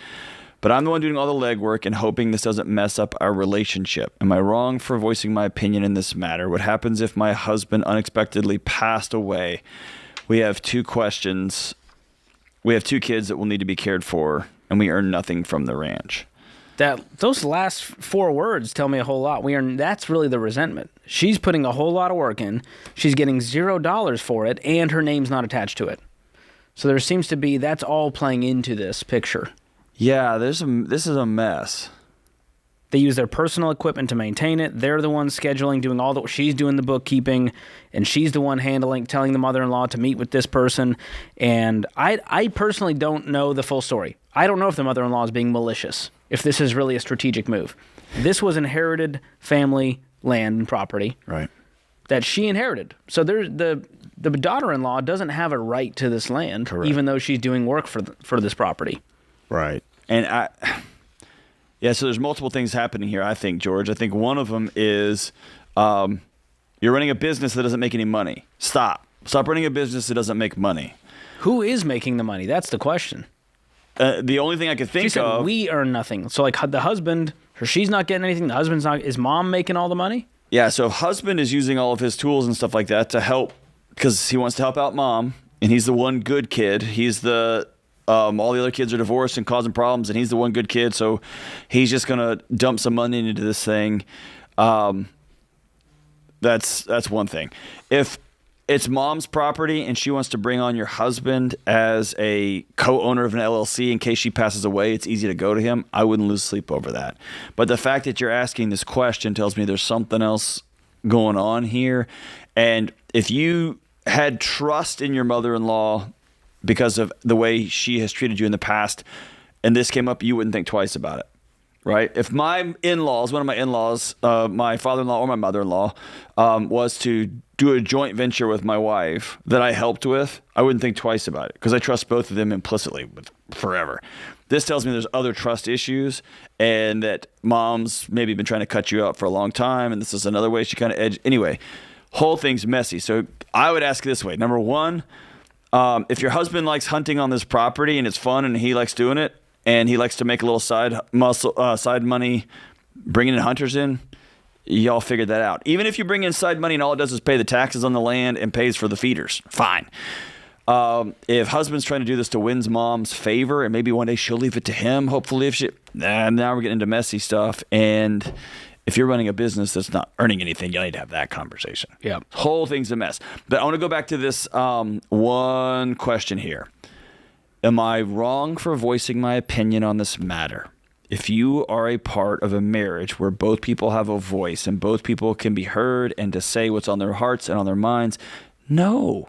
[SPEAKER 4] But I'm the one doing all the legwork and hoping this doesn't mess up our relationship. Am I wrong for voicing my opinion in this matter? What happens if my husband unexpectedly passed away? We have 2 questions. We have 2 kids that will need to be cared for, and we earn nothing from the ranch.
[SPEAKER 2] Those last 4 words tell me a whole lot. That's really the resentment. She's putting a whole lot of work in. She's getting $0 for it, and her name's not attached to it. So there seems to be, that's all playing into this picture.
[SPEAKER 4] Yeah, this is a mess.
[SPEAKER 2] They use their personal equipment to maintain it. They're the ones scheduling, doing all that. She's doing the bookkeeping, and she's the one handling, telling the mother-in-law to meet with this person. And I personally don't know the full story. I don't know if the mother-in-law is being malicious, if this is really a strategic move. This was inherited family land and property,
[SPEAKER 4] right,
[SPEAKER 2] that she inherited. So there's the daughter-in-law doesn't have a right to this land, even though she's doing work for this property.
[SPEAKER 4] Right. And so there's multiple things happening here, I think, George. I think one of them is you're running a business that doesn't make any money. Stop running a business that doesn't make money.
[SPEAKER 2] Who is making the money? That's the question.
[SPEAKER 4] The only thing I could think
[SPEAKER 2] she said
[SPEAKER 4] of...
[SPEAKER 2] we earn nothing. So, like, the husband, she's not getting anything. The husband's not... Is mom making all the money?
[SPEAKER 4] Yeah, so husband is using all of his tools and stuff like that to help, because he wants to help out mom, and he's the one good kid. He's the... all the other kids are divorced and causing problems, and he's the one good kid, so he's just going to dump some money into this thing. That's one thing. If it's mom's property and she wants to bring on your husband as a co-owner of an LLC in case she passes away, it's easy to go to him. I wouldn't lose sleep over that. But the fact that you're asking this question tells me there's something else going on here. And if you had trust in your mother-in-law because of the way she has treated you in the past, and this came up, you wouldn't think twice about it, right? If my in-laws, one of my in-laws, my father-in-law or my mother-in-law, was to do a joint venture with my wife that I helped with, I wouldn't think twice about it because I trust both of them implicitly forever. This tells me there's other trust issues and that mom's maybe been trying to cut you out for a long time, and this is another way she kind of edged. Anyway, whole thing's messy. So I would ask this way. Number one, if your husband likes hunting on this property and it's fun and he likes doing it and he likes to make a little side money, bringing hunters in, y'all figured that out. Even if you bring in side money and all it does is pay the taxes on the land and pays for the feeders, fine. If husband's trying to do this to win mom's favor and maybe one day she'll leave it to him, hopefully if now we're getting into messy stuff. And if you're running a business that's not earning anything, you need to have that conversation.
[SPEAKER 2] Yeah.
[SPEAKER 4] Whole thing's a mess. But I want to go back to this one question here. Am I wrong for voicing my opinion on this matter? If you are a part of a marriage where both people have a voice and both people can be heard and to say what's on their hearts and on their minds, no.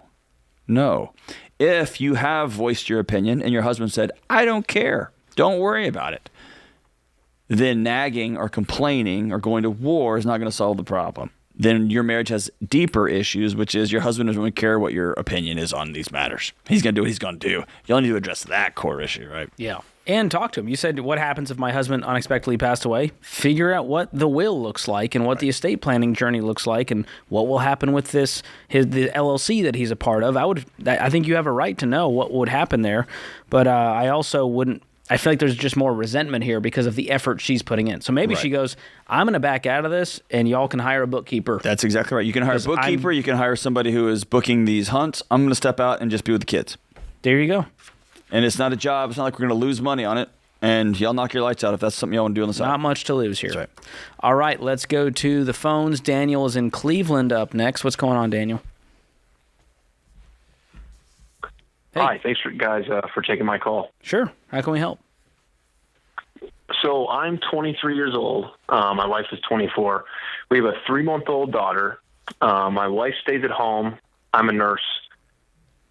[SPEAKER 4] If you have voiced your opinion and your husband said, I don't care, don't worry about it, then nagging or complaining or going to war is not going to solve the problem. Then your marriage has deeper issues, which is your husband doesn't really care what your opinion is on these matters. He's going to do what he's going to do. You only need to address that core issue, right?
[SPEAKER 2] Yeah. And talk to him. You said, what happens if my husband unexpectedly passed away? Figure out what the will looks like and what the estate planning journey looks like and what will happen with the LLC that he's a part of. I think you have a right to know what would happen there. But I also wouldn't. I feel like there's just more resentment here because of the effort she's putting in. So maybe she goes, I'm going to back out of this and y'all can hire a bookkeeper.
[SPEAKER 4] That's exactly right. You can hire a bookkeeper. You can hire somebody who is booking these hunts. I'm going to step out and just be with the kids.
[SPEAKER 2] There you go.
[SPEAKER 4] And it's not a job. It's not like we're going to lose money on it. And y'all knock your lights out if that's something y'all want to do on the side.
[SPEAKER 2] Not much to lose here.
[SPEAKER 4] That's right.
[SPEAKER 2] All right, let's go to the phones. Daniel is in Cleveland up next. What's going on, Daniel?
[SPEAKER 14] Hey. Hi, thanks for taking my call.
[SPEAKER 2] Sure. How can we help?
[SPEAKER 14] So I'm 23 years old. My wife is 24. We have a 3-month-old daughter. My wife stays at home. I'm a nurse.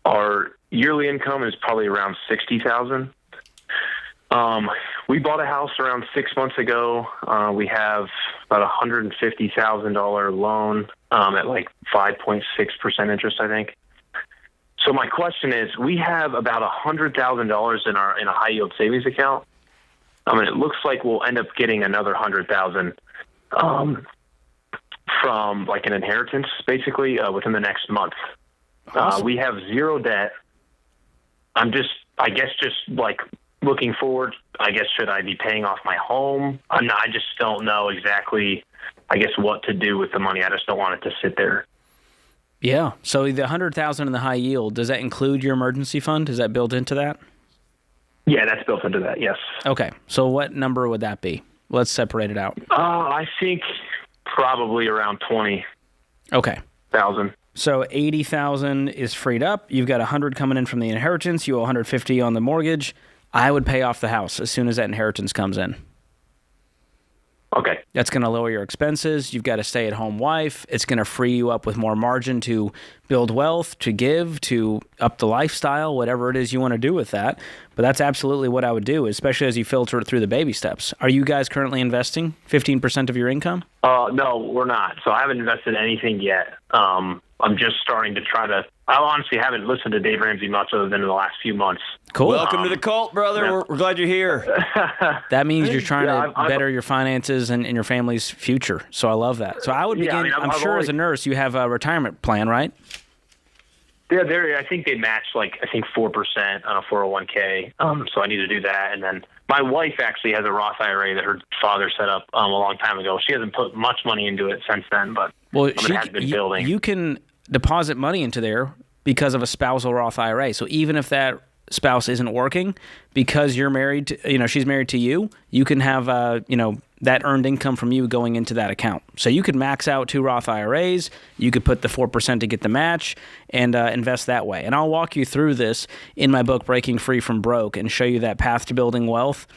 [SPEAKER 14] Our yearly income is probably around $60,000. We bought a house around 6 months ago. We have about $150,000 loan at like 5.6% interest, I think. So my question is, we have about $100,000 in a high yield savings account. It looks like we'll end up getting another $100,000 from like an inheritance, basically, within the next month. Awesome. We have zero debt. I'm just like looking forward. I guess should I be paying off my home? I just don't know exactly, what to do with the money. I just don't want it to sit there.
[SPEAKER 2] Yeah. So the $100,000 in the high yield, does that include your emergency fund? Is that built into that?
[SPEAKER 14] Yeah, that's built into that, yes.
[SPEAKER 2] Okay. So what number would that be? Let's separate it out.
[SPEAKER 14] I think probably around 20.
[SPEAKER 2] Okay.
[SPEAKER 14] $1,000.
[SPEAKER 2] So $80,000 is freed up. You've got $100 coming in from the inheritance. You owe $150 on the mortgage. I would pay off the house as soon as that inheritance comes in.
[SPEAKER 14] Okay.
[SPEAKER 2] That's going to lower your expenses. You've got a stay-at-home wife. It's going to free you up with more margin to build wealth, to give, to up the lifestyle, whatever it is you want to do with that. But that's absolutely what I would do, especially as you filter it through the baby steps. Are you guys currently investing 15% of your income?
[SPEAKER 14] No, we're not. So I haven't invested anything yet. I'm just starting to try to. I honestly haven't listened to Dave Ramsey much other than in the last few months.
[SPEAKER 2] Cool.
[SPEAKER 4] Welcome to the cult, brother.
[SPEAKER 14] Yeah.
[SPEAKER 4] We're glad you're here.
[SPEAKER 2] That means you're trying to better your finances and your family's future. So I love that. So I would begin. I'm sure as a nurse you have a retirement plan, right?
[SPEAKER 14] Yeah, I think they match 4% on a 401k. So I need to do that. And then my wife actually has a Roth IRA that her father set up a long time ago. She hasn't put much money into it since then, but it has been building. You can deposit money into there because of a spousal Roth IRA. So even if that spouse isn't working, because you're married to, she's married to you, you can have, that earned income from you going into that account. So you could max out 2 Roth IRAs. You could put the 4% to get the match and invest that way. And I'll walk you through this in my book, Breaking Free from Broke, and show you that path to building wealth.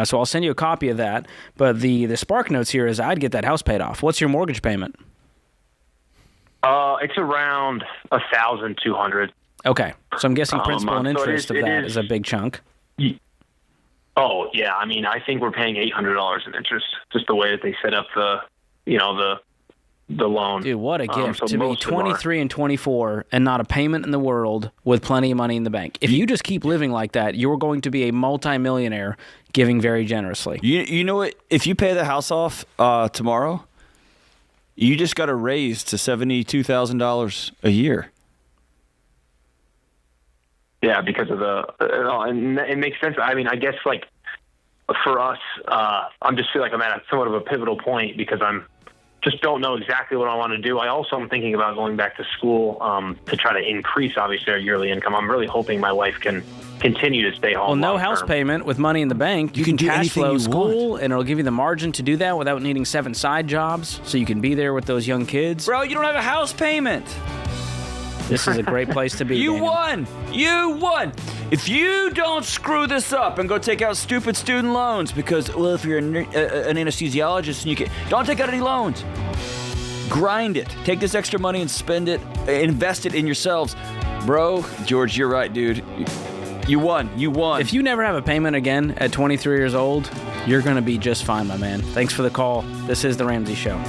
[SPEAKER 14] So I'll send you a copy of that. But the spark notes here is I'd get that house paid off. What's your mortgage payment? It's around $1,200.
[SPEAKER 2] Okay. So I'm guessing principal and interest of that is a big chunk.
[SPEAKER 14] Oh, yeah. I mean, I think we're paying $800 in interest, just the way that they set up the loan.
[SPEAKER 2] Dude, what a gift to be 23 and 24 and not a payment in the world with plenty of money in the bank. If you just keep living like that, you're going to be a multimillionaire giving very generously.
[SPEAKER 4] You know what? If you pay the house off tomorrow, you just got a raise to $72,000 a year.
[SPEAKER 14] Yeah, because of and it makes sense. I mean, I guess for us, I'm just feel like I'm at somewhat of a pivotal point because I'm just don't know exactly what I want to do. I also am thinking about going back to school to try to increase, obviously, our yearly income. I'm really hoping my wife can continue to stay home.
[SPEAKER 2] Well, no house payment with money in the bank. You can cash flow school, and it'll give you the margin to do that without needing 7 side jobs, so you can be there with those young kids.
[SPEAKER 4] Bro, you don't have a house payment.
[SPEAKER 2] This is a great place to be.
[SPEAKER 4] You won. If you don't screw this up and go take out stupid student loans because, well, if you're an anesthesiologist and you can, don't take out any loans. Grind it. Take this extra money and spend it. Invest it in yourselves. Bro, George, you're right, dude. You won.
[SPEAKER 2] If you never have a payment again at 23 years old, you're going to be just fine, my man. Thanks for the call. This is The Ramsey Show.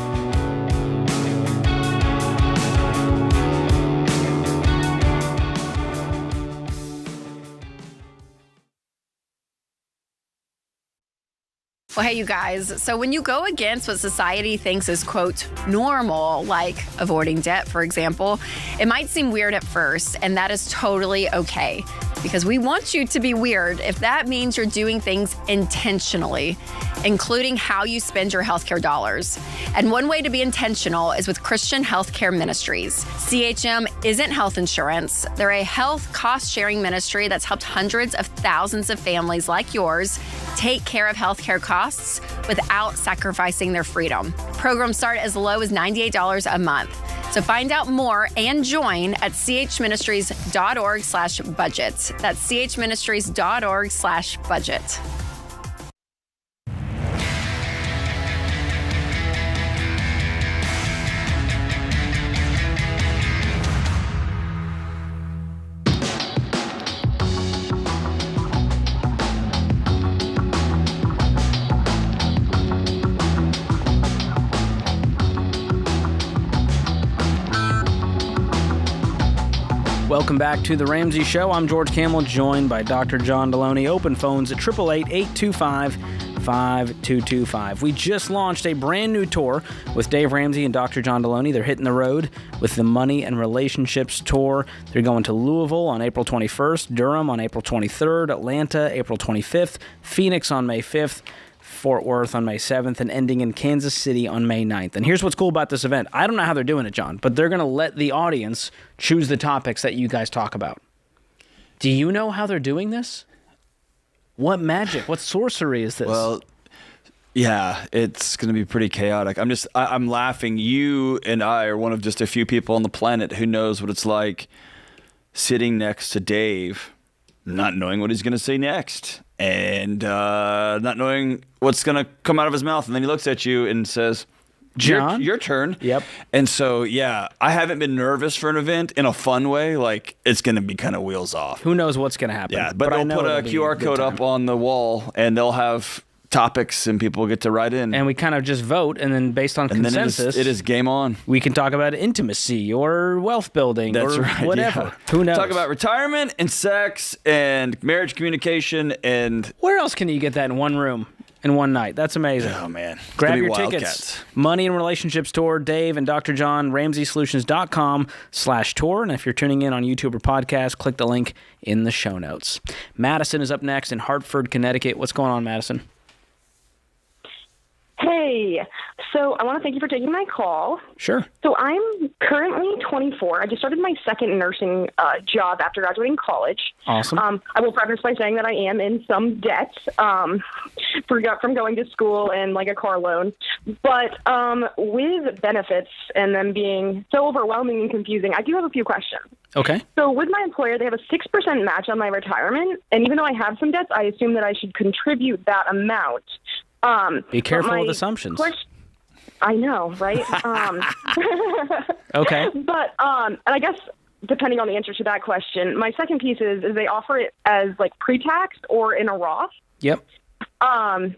[SPEAKER 7] Well, hey, you guys. So when you go against what society thinks is, quote, normal, like avoiding debt, for example, it might seem weird at first, and that is totally okay. Because we want you to be weird if that means you're doing things intentionally, including how you spend your healthcare dollars. And one way to be intentional is with Christian Healthcare Ministries. CHM isn't health insurance. They're a health cost-sharing ministry that's helped hundreds of thousands of families like yours take care of healthcare costs without sacrificing their freedom. Programs start as low as $98 a month. So find out more and join at chministries.org/budget. That's chministries.org/budget.
[SPEAKER 2] Welcome back to The Ramsey Show. I'm George Kamel, joined by Dr. John Delony. Open phones at 888-825-5225. We just launched a brand new tour with Dave Ramsey and Dr. John Delony. They're hitting the road with the Money and Relationships Tour. They're going to Louisville on April 21st, Durham on April 23rd, Atlanta April 25th, Phoenix on May 5th, Fort Worth on May 7th, and ending in Kansas City on May 9th. And here's what's cool about this event. I don't know how they're doing it, John, but they're going to let the audience choose the topics that you guys talk about. Do you know how they're doing this? What magic, what sorcery is this?
[SPEAKER 4] Well, yeah, it's going to be pretty chaotic. I'm laughing. You and I are one of just a few people on the planet who knows what it's like sitting next to Dave, not knowing what he's going to say next. And not knowing what's going to come out of his mouth. And then he looks at you and says,
[SPEAKER 2] John?
[SPEAKER 4] Your turn.
[SPEAKER 2] Yep.
[SPEAKER 4] And so, yeah, I haven't been nervous for an event in a fun way. Like, it's going to be kind of wheels off.
[SPEAKER 2] Who knows what's going to happen?
[SPEAKER 4] Yeah, but
[SPEAKER 2] I
[SPEAKER 4] they'll
[SPEAKER 2] know
[SPEAKER 4] put a
[SPEAKER 2] it'll be
[SPEAKER 4] QR
[SPEAKER 2] good
[SPEAKER 4] code
[SPEAKER 2] time.
[SPEAKER 4] up on the wall, and they'll have topics, and people get to write in.
[SPEAKER 2] And we kind of just vote, and then based on
[SPEAKER 4] and
[SPEAKER 2] consensus,
[SPEAKER 4] then it is game on.
[SPEAKER 2] We can talk about intimacy or wealth building
[SPEAKER 4] That's
[SPEAKER 2] or
[SPEAKER 4] right,
[SPEAKER 2] whatever.
[SPEAKER 4] yeah.
[SPEAKER 2] Who knows?
[SPEAKER 4] Talk about retirement and sex and marriage communication and...
[SPEAKER 2] Where else can you get that in one room? In one night. That's amazing.
[SPEAKER 4] Oh, man. It's
[SPEAKER 2] Grab
[SPEAKER 4] gonna be
[SPEAKER 2] your tickets.
[SPEAKER 4] Wildcats.
[SPEAKER 2] Money and Relationships Tour, Dave and Dr. John, RamseySolutions.com/tour. And if you're tuning in on YouTube or podcast, click the link in the show notes. Madison is up next in Hartford, Connecticut. What's going on, Madison?
[SPEAKER 15] Hey, so I want to thank you for taking my call.
[SPEAKER 2] Sure.
[SPEAKER 15] So I'm currently 24. I just started my second nursing job after graduating college.
[SPEAKER 2] Awesome.
[SPEAKER 15] I will preface by saying that I am in some debt from going to school and like a car loan. But with benefits and them being so overwhelming and confusing, I do have a few questions.
[SPEAKER 2] Okay.
[SPEAKER 15] So with my employer, they have a 6% match on my retirement. And even though I have some debts, I assume that I should contribute that amount.
[SPEAKER 2] Be careful with assumptions.
[SPEAKER 15] I know, right?
[SPEAKER 2] Okay.
[SPEAKER 15] But, and I guess depending on the answer to that question, my second piece is they offer it as like pre-tax or in a Roth.
[SPEAKER 2] Yep.
[SPEAKER 15] I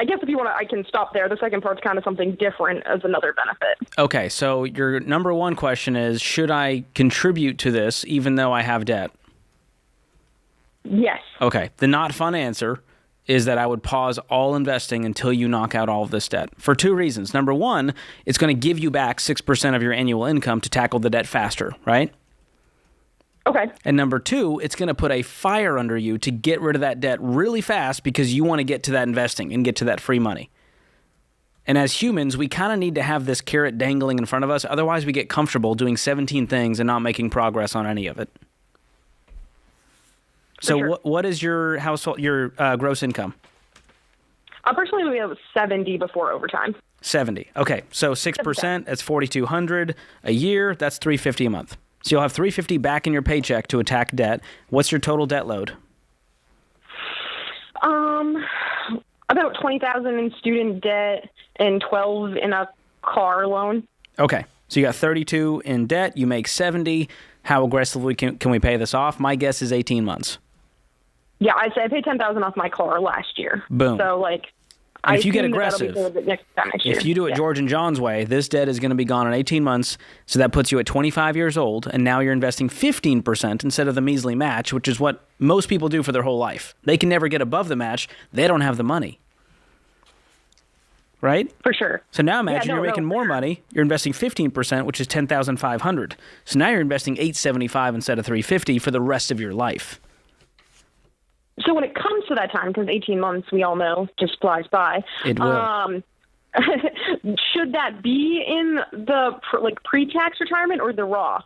[SPEAKER 15] guess if you want to, I can stop there. The second part's kind of something different as another benefit.
[SPEAKER 2] Okay, so your number one question is, should I contribute to this even though I have debt?
[SPEAKER 15] Yes.
[SPEAKER 2] Okay, the not fun answer is that I would pause all investing until you knock out all of this debt for two reasons. Number one, it's going to give you back 6% of your annual income to tackle the debt faster, right?
[SPEAKER 15] Okay.
[SPEAKER 2] And number two, it's going to put a fire under you to get rid of that debt really fast because you want to get to that investing and get to that free money. And as humans, we kind of need to have this carrot dangling in front of us. Otherwise, we get comfortable doing 17 things and not making progress on any of it. So
[SPEAKER 15] sure.
[SPEAKER 2] what is your household, your gross income?
[SPEAKER 15] Personally, we have 70 before overtime.
[SPEAKER 2] 70. Okay, so 6%, that's $4,200 a year. That's $350 a month. So you'll have $350 back in your paycheck to attack debt. What's your total debt load?
[SPEAKER 15] About $20,000 in student debt and $12,000 in a car loan.
[SPEAKER 2] Okay, so you got $32,000 in debt. You make $70,000. How aggressively can we pay this off? My guess is 18 months.
[SPEAKER 15] Yeah, I paid $10,000 off my car last year.
[SPEAKER 2] Boom.
[SPEAKER 15] So like,
[SPEAKER 2] And
[SPEAKER 15] I
[SPEAKER 2] if you get
[SPEAKER 15] assume that that'll be
[SPEAKER 2] aggressive,
[SPEAKER 15] paid next year.
[SPEAKER 2] if you do it George and John's way, this debt is going to be gone in 18 months. So that puts you at 25 years old, and now you're investing 15% instead of the measly match, which is what most people do for their whole life. They can never get above the match. They don't have the money. Right?
[SPEAKER 15] For sure.
[SPEAKER 2] So now imagine you're making more money. You're investing 15%, which is $10,500. So now you're investing $875 instead of $350 for the rest of your life.
[SPEAKER 15] So when it comes to that time, because 18 months, we all know, just flies by.
[SPEAKER 2] It will.
[SPEAKER 15] Should that be in the pre-tax retirement or the Roth?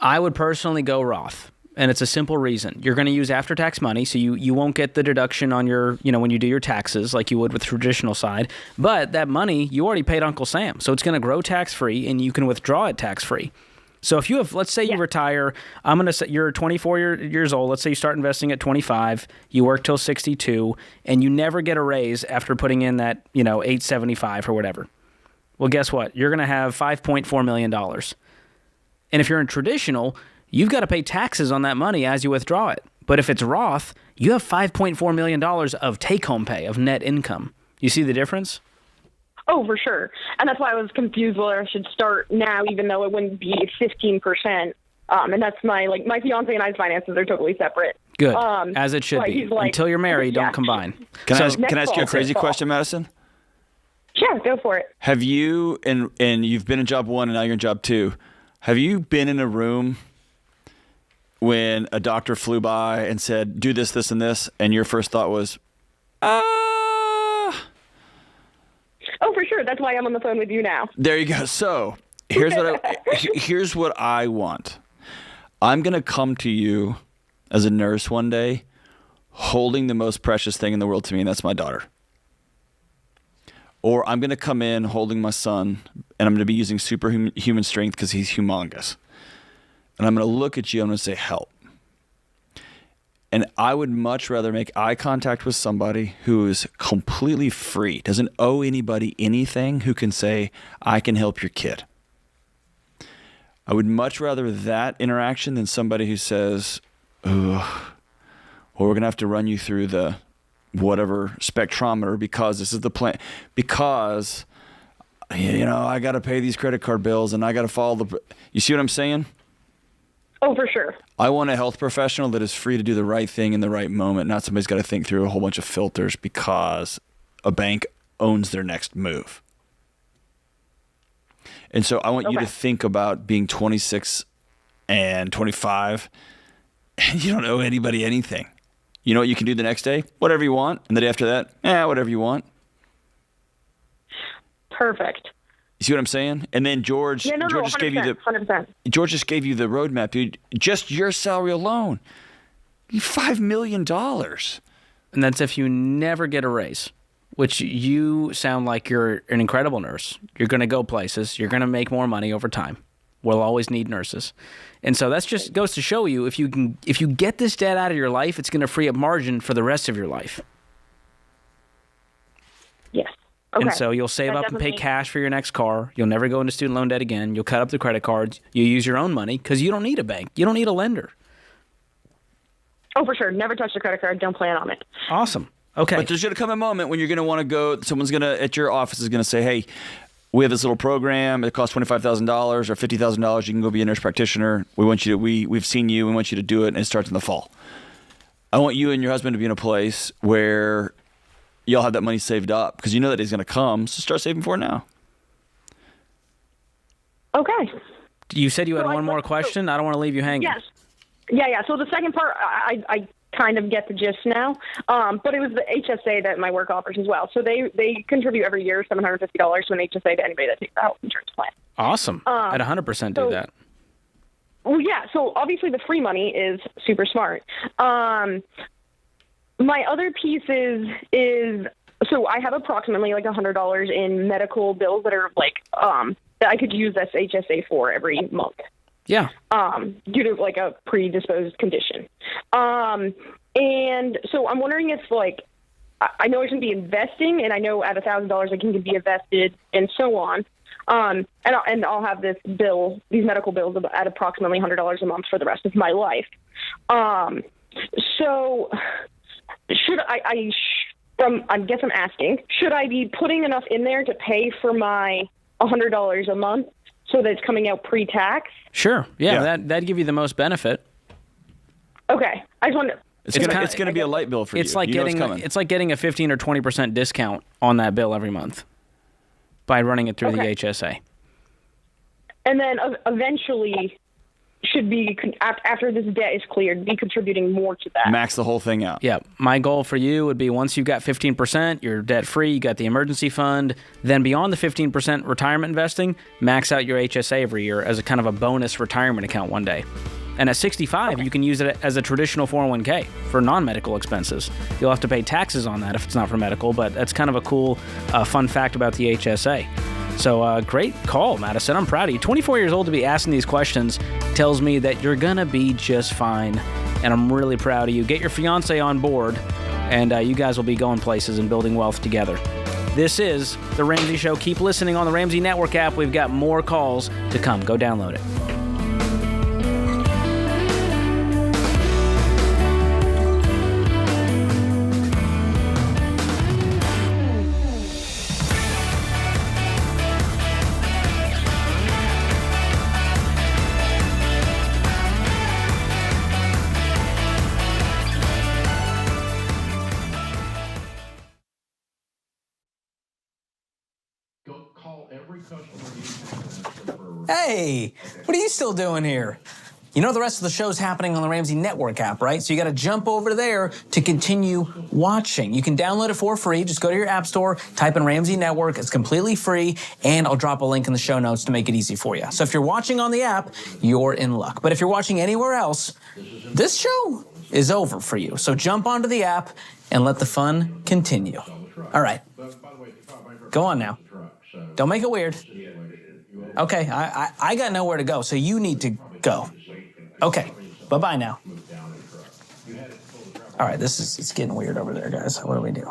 [SPEAKER 2] I would personally go Roth. And it's a simple reason. You're going to use after-tax money, so you won't get the deduction on your, when you do your taxes like you would with the traditional side. But that money, you already paid Uncle Sam. So it's going to grow tax-free, and you can withdraw it tax-free. So if you have, let's say you retire, I'm going to say you're 24 years old. Let's say you start investing at 25, you work till 62, and you never get a raise after putting in that, $875 or whatever. Well, guess what? You're going to have $5.4 million. And if you're in traditional, you've got to pay taxes on that money as you withdraw it. But if it's Roth, you have $5.4 million of take-home pay, of net income. You see the difference?
[SPEAKER 15] Oh, for sure. And that's why I was confused whether I should start now, even though it wouldn't be 15%. And that's my fiance and I's finances are totally separate.
[SPEAKER 2] Good, as it should be. Until you're married, don't combine.
[SPEAKER 4] Can I ask you a crazy question, Madison?
[SPEAKER 15] Sure, go for it.
[SPEAKER 4] Have you, and you've been in job 1 and now you're in job 2, have you been in a room when a doctor flew by and said, do this, this, and this, and your first thought was,
[SPEAKER 15] Oh, for sure. That's why I'm on the phone with you now.
[SPEAKER 4] There you go. So here's what I want. I'm going to come to you as a nurse one day holding the most precious thing in the world to me, and that's my daughter. Or I'm going to come in holding my son, and I'm going to be using superhuman strength because he's humongous. And I'm going to look at you, I'm going to say, help. And I would much rather make eye contact with somebody who is completely free, doesn't owe anybody anything, who can say, I can help your kid. I would much rather that interaction than somebody who says, ugh, or we're going to have to run you through the whatever spectrometer because this is the plan. Because, I got to pay these credit card bills and I got to follow you see what I'm saying?
[SPEAKER 15] Oh, for sure.
[SPEAKER 4] I want a health professional that is free to do the right thing in the right moment, not somebody's got to think through a whole bunch of filters because a bank owns their next move. And so I want you to think about being 26 and 25, and you don't owe anybody anything. You know what you can do the next day? Whatever you want. And the day after that, whatever you want.
[SPEAKER 15] Perfect.
[SPEAKER 4] You see what I'm saying? And then George just gave you
[SPEAKER 15] 100%.
[SPEAKER 4] George just gave you the roadmap, dude. Just your salary alone, $5 million.
[SPEAKER 2] And that's if you never get a raise, which you sound like you're an incredible nurse. You're going to go places. You're going to make more money over time. We'll always need nurses. And so that's just goes to show you if you get this debt out of your life, it's going to free up margin for the rest of your life.
[SPEAKER 15] Yes. Okay.
[SPEAKER 2] And so you'll save up and pay cash for your next car. You'll never go into student loan debt again. You'll cut up the credit cards. You use your own money because you don't need a bank. You don't need a lender.
[SPEAKER 15] Oh, for sure. Never touch the credit card. Don't plan on it.
[SPEAKER 2] Awesome. Okay.
[SPEAKER 4] But there's going to come a moment when you're going to want to go, someone's going to, at your office is going to say, hey, we have this little program. It costs $25,000 or $50,000. You can go be a nurse practitioner. We've seen you. We want you to do it. And it starts in the fall. I want you and your husband to be in a place where y'all have that money saved up because you know that day's going to come. So start saving for it now.
[SPEAKER 15] Okay.
[SPEAKER 2] You said you had one more question. I don't want to leave you hanging.
[SPEAKER 15] Yes. Yeah. So the second part, I kind of get the gist now. But it was the HSA that my work offers as well. So they contribute every year $750 to an HSA to anybody that takes the health insurance plan.
[SPEAKER 2] Awesome. I'd 100% do that.
[SPEAKER 15] Well, yeah. So obviously the free money is super smart. My other piece is so I have approximately like $100 in medical bills that are like that I could use this HSA for every month.
[SPEAKER 2] Yeah.
[SPEAKER 15] Due to like a predisposed condition. And so I'm wondering if like I know I shouldn't be investing, and I know at $1,000 I can be invested and so on. And I'll have these medical bills at approximately $100 a month for the rest of my life. So should I guess I'm asking, should I be putting enough in there to pay for my $100 a month so that it's coming out pre-tax?
[SPEAKER 2] Sure. Yeah. That'd give you the most benefit.
[SPEAKER 15] Okay. I just want to.
[SPEAKER 4] It's going to be a light bill for you.
[SPEAKER 2] It's like getting a 15 or 20% discount on that bill every month by running it through the HSA.
[SPEAKER 15] And then eventually should be, after this debt is cleared, be contributing more to that.
[SPEAKER 4] Max the whole thing out.
[SPEAKER 2] Yeah. My goal for you would be once you've got 15%, you're debt-free, you got the emergency fund, then beyond the 15% retirement investing, max out your HSA every year as a kind of a bonus retirement account one day. And at 65, you can use it as a traditional 401k for non-medical expenses. You'll have to pay taxes on that if it's not for medical, but that's kind of a cool fun fact about the HSA. So great call, Madison. I'm proud of you. 24 years old to be asking these questions tells me that you're going to be just fine, and I'm really proud of you. Get your fiance on board, and you guys will be going places and building wealth together. This is The Ramsey Show. Keep listening on the Ramsey Network app. We've got more calls to come. Go download it.
[SPEAKER 16] Hey, what are you still doing here? You know the rest of the show's happening on the Ramsey Network app, right? So you got to jump over there to continue watching. You can download it for free. Just go to your app store, type in Ramsey Network. It's completely free, and I'll drop a link in the show notes to make it easy for you. So if you're watching on the app, you're in luck. But if you're watching anywhere else, this show is over for you. So jump onto the app and let the fun continue. All right. Go on now. Don't make it weird. Okay, I got nowhere to go, so you need to go. Okay, bye-bye now. All right, it's getting weird over there, guys. What do we do?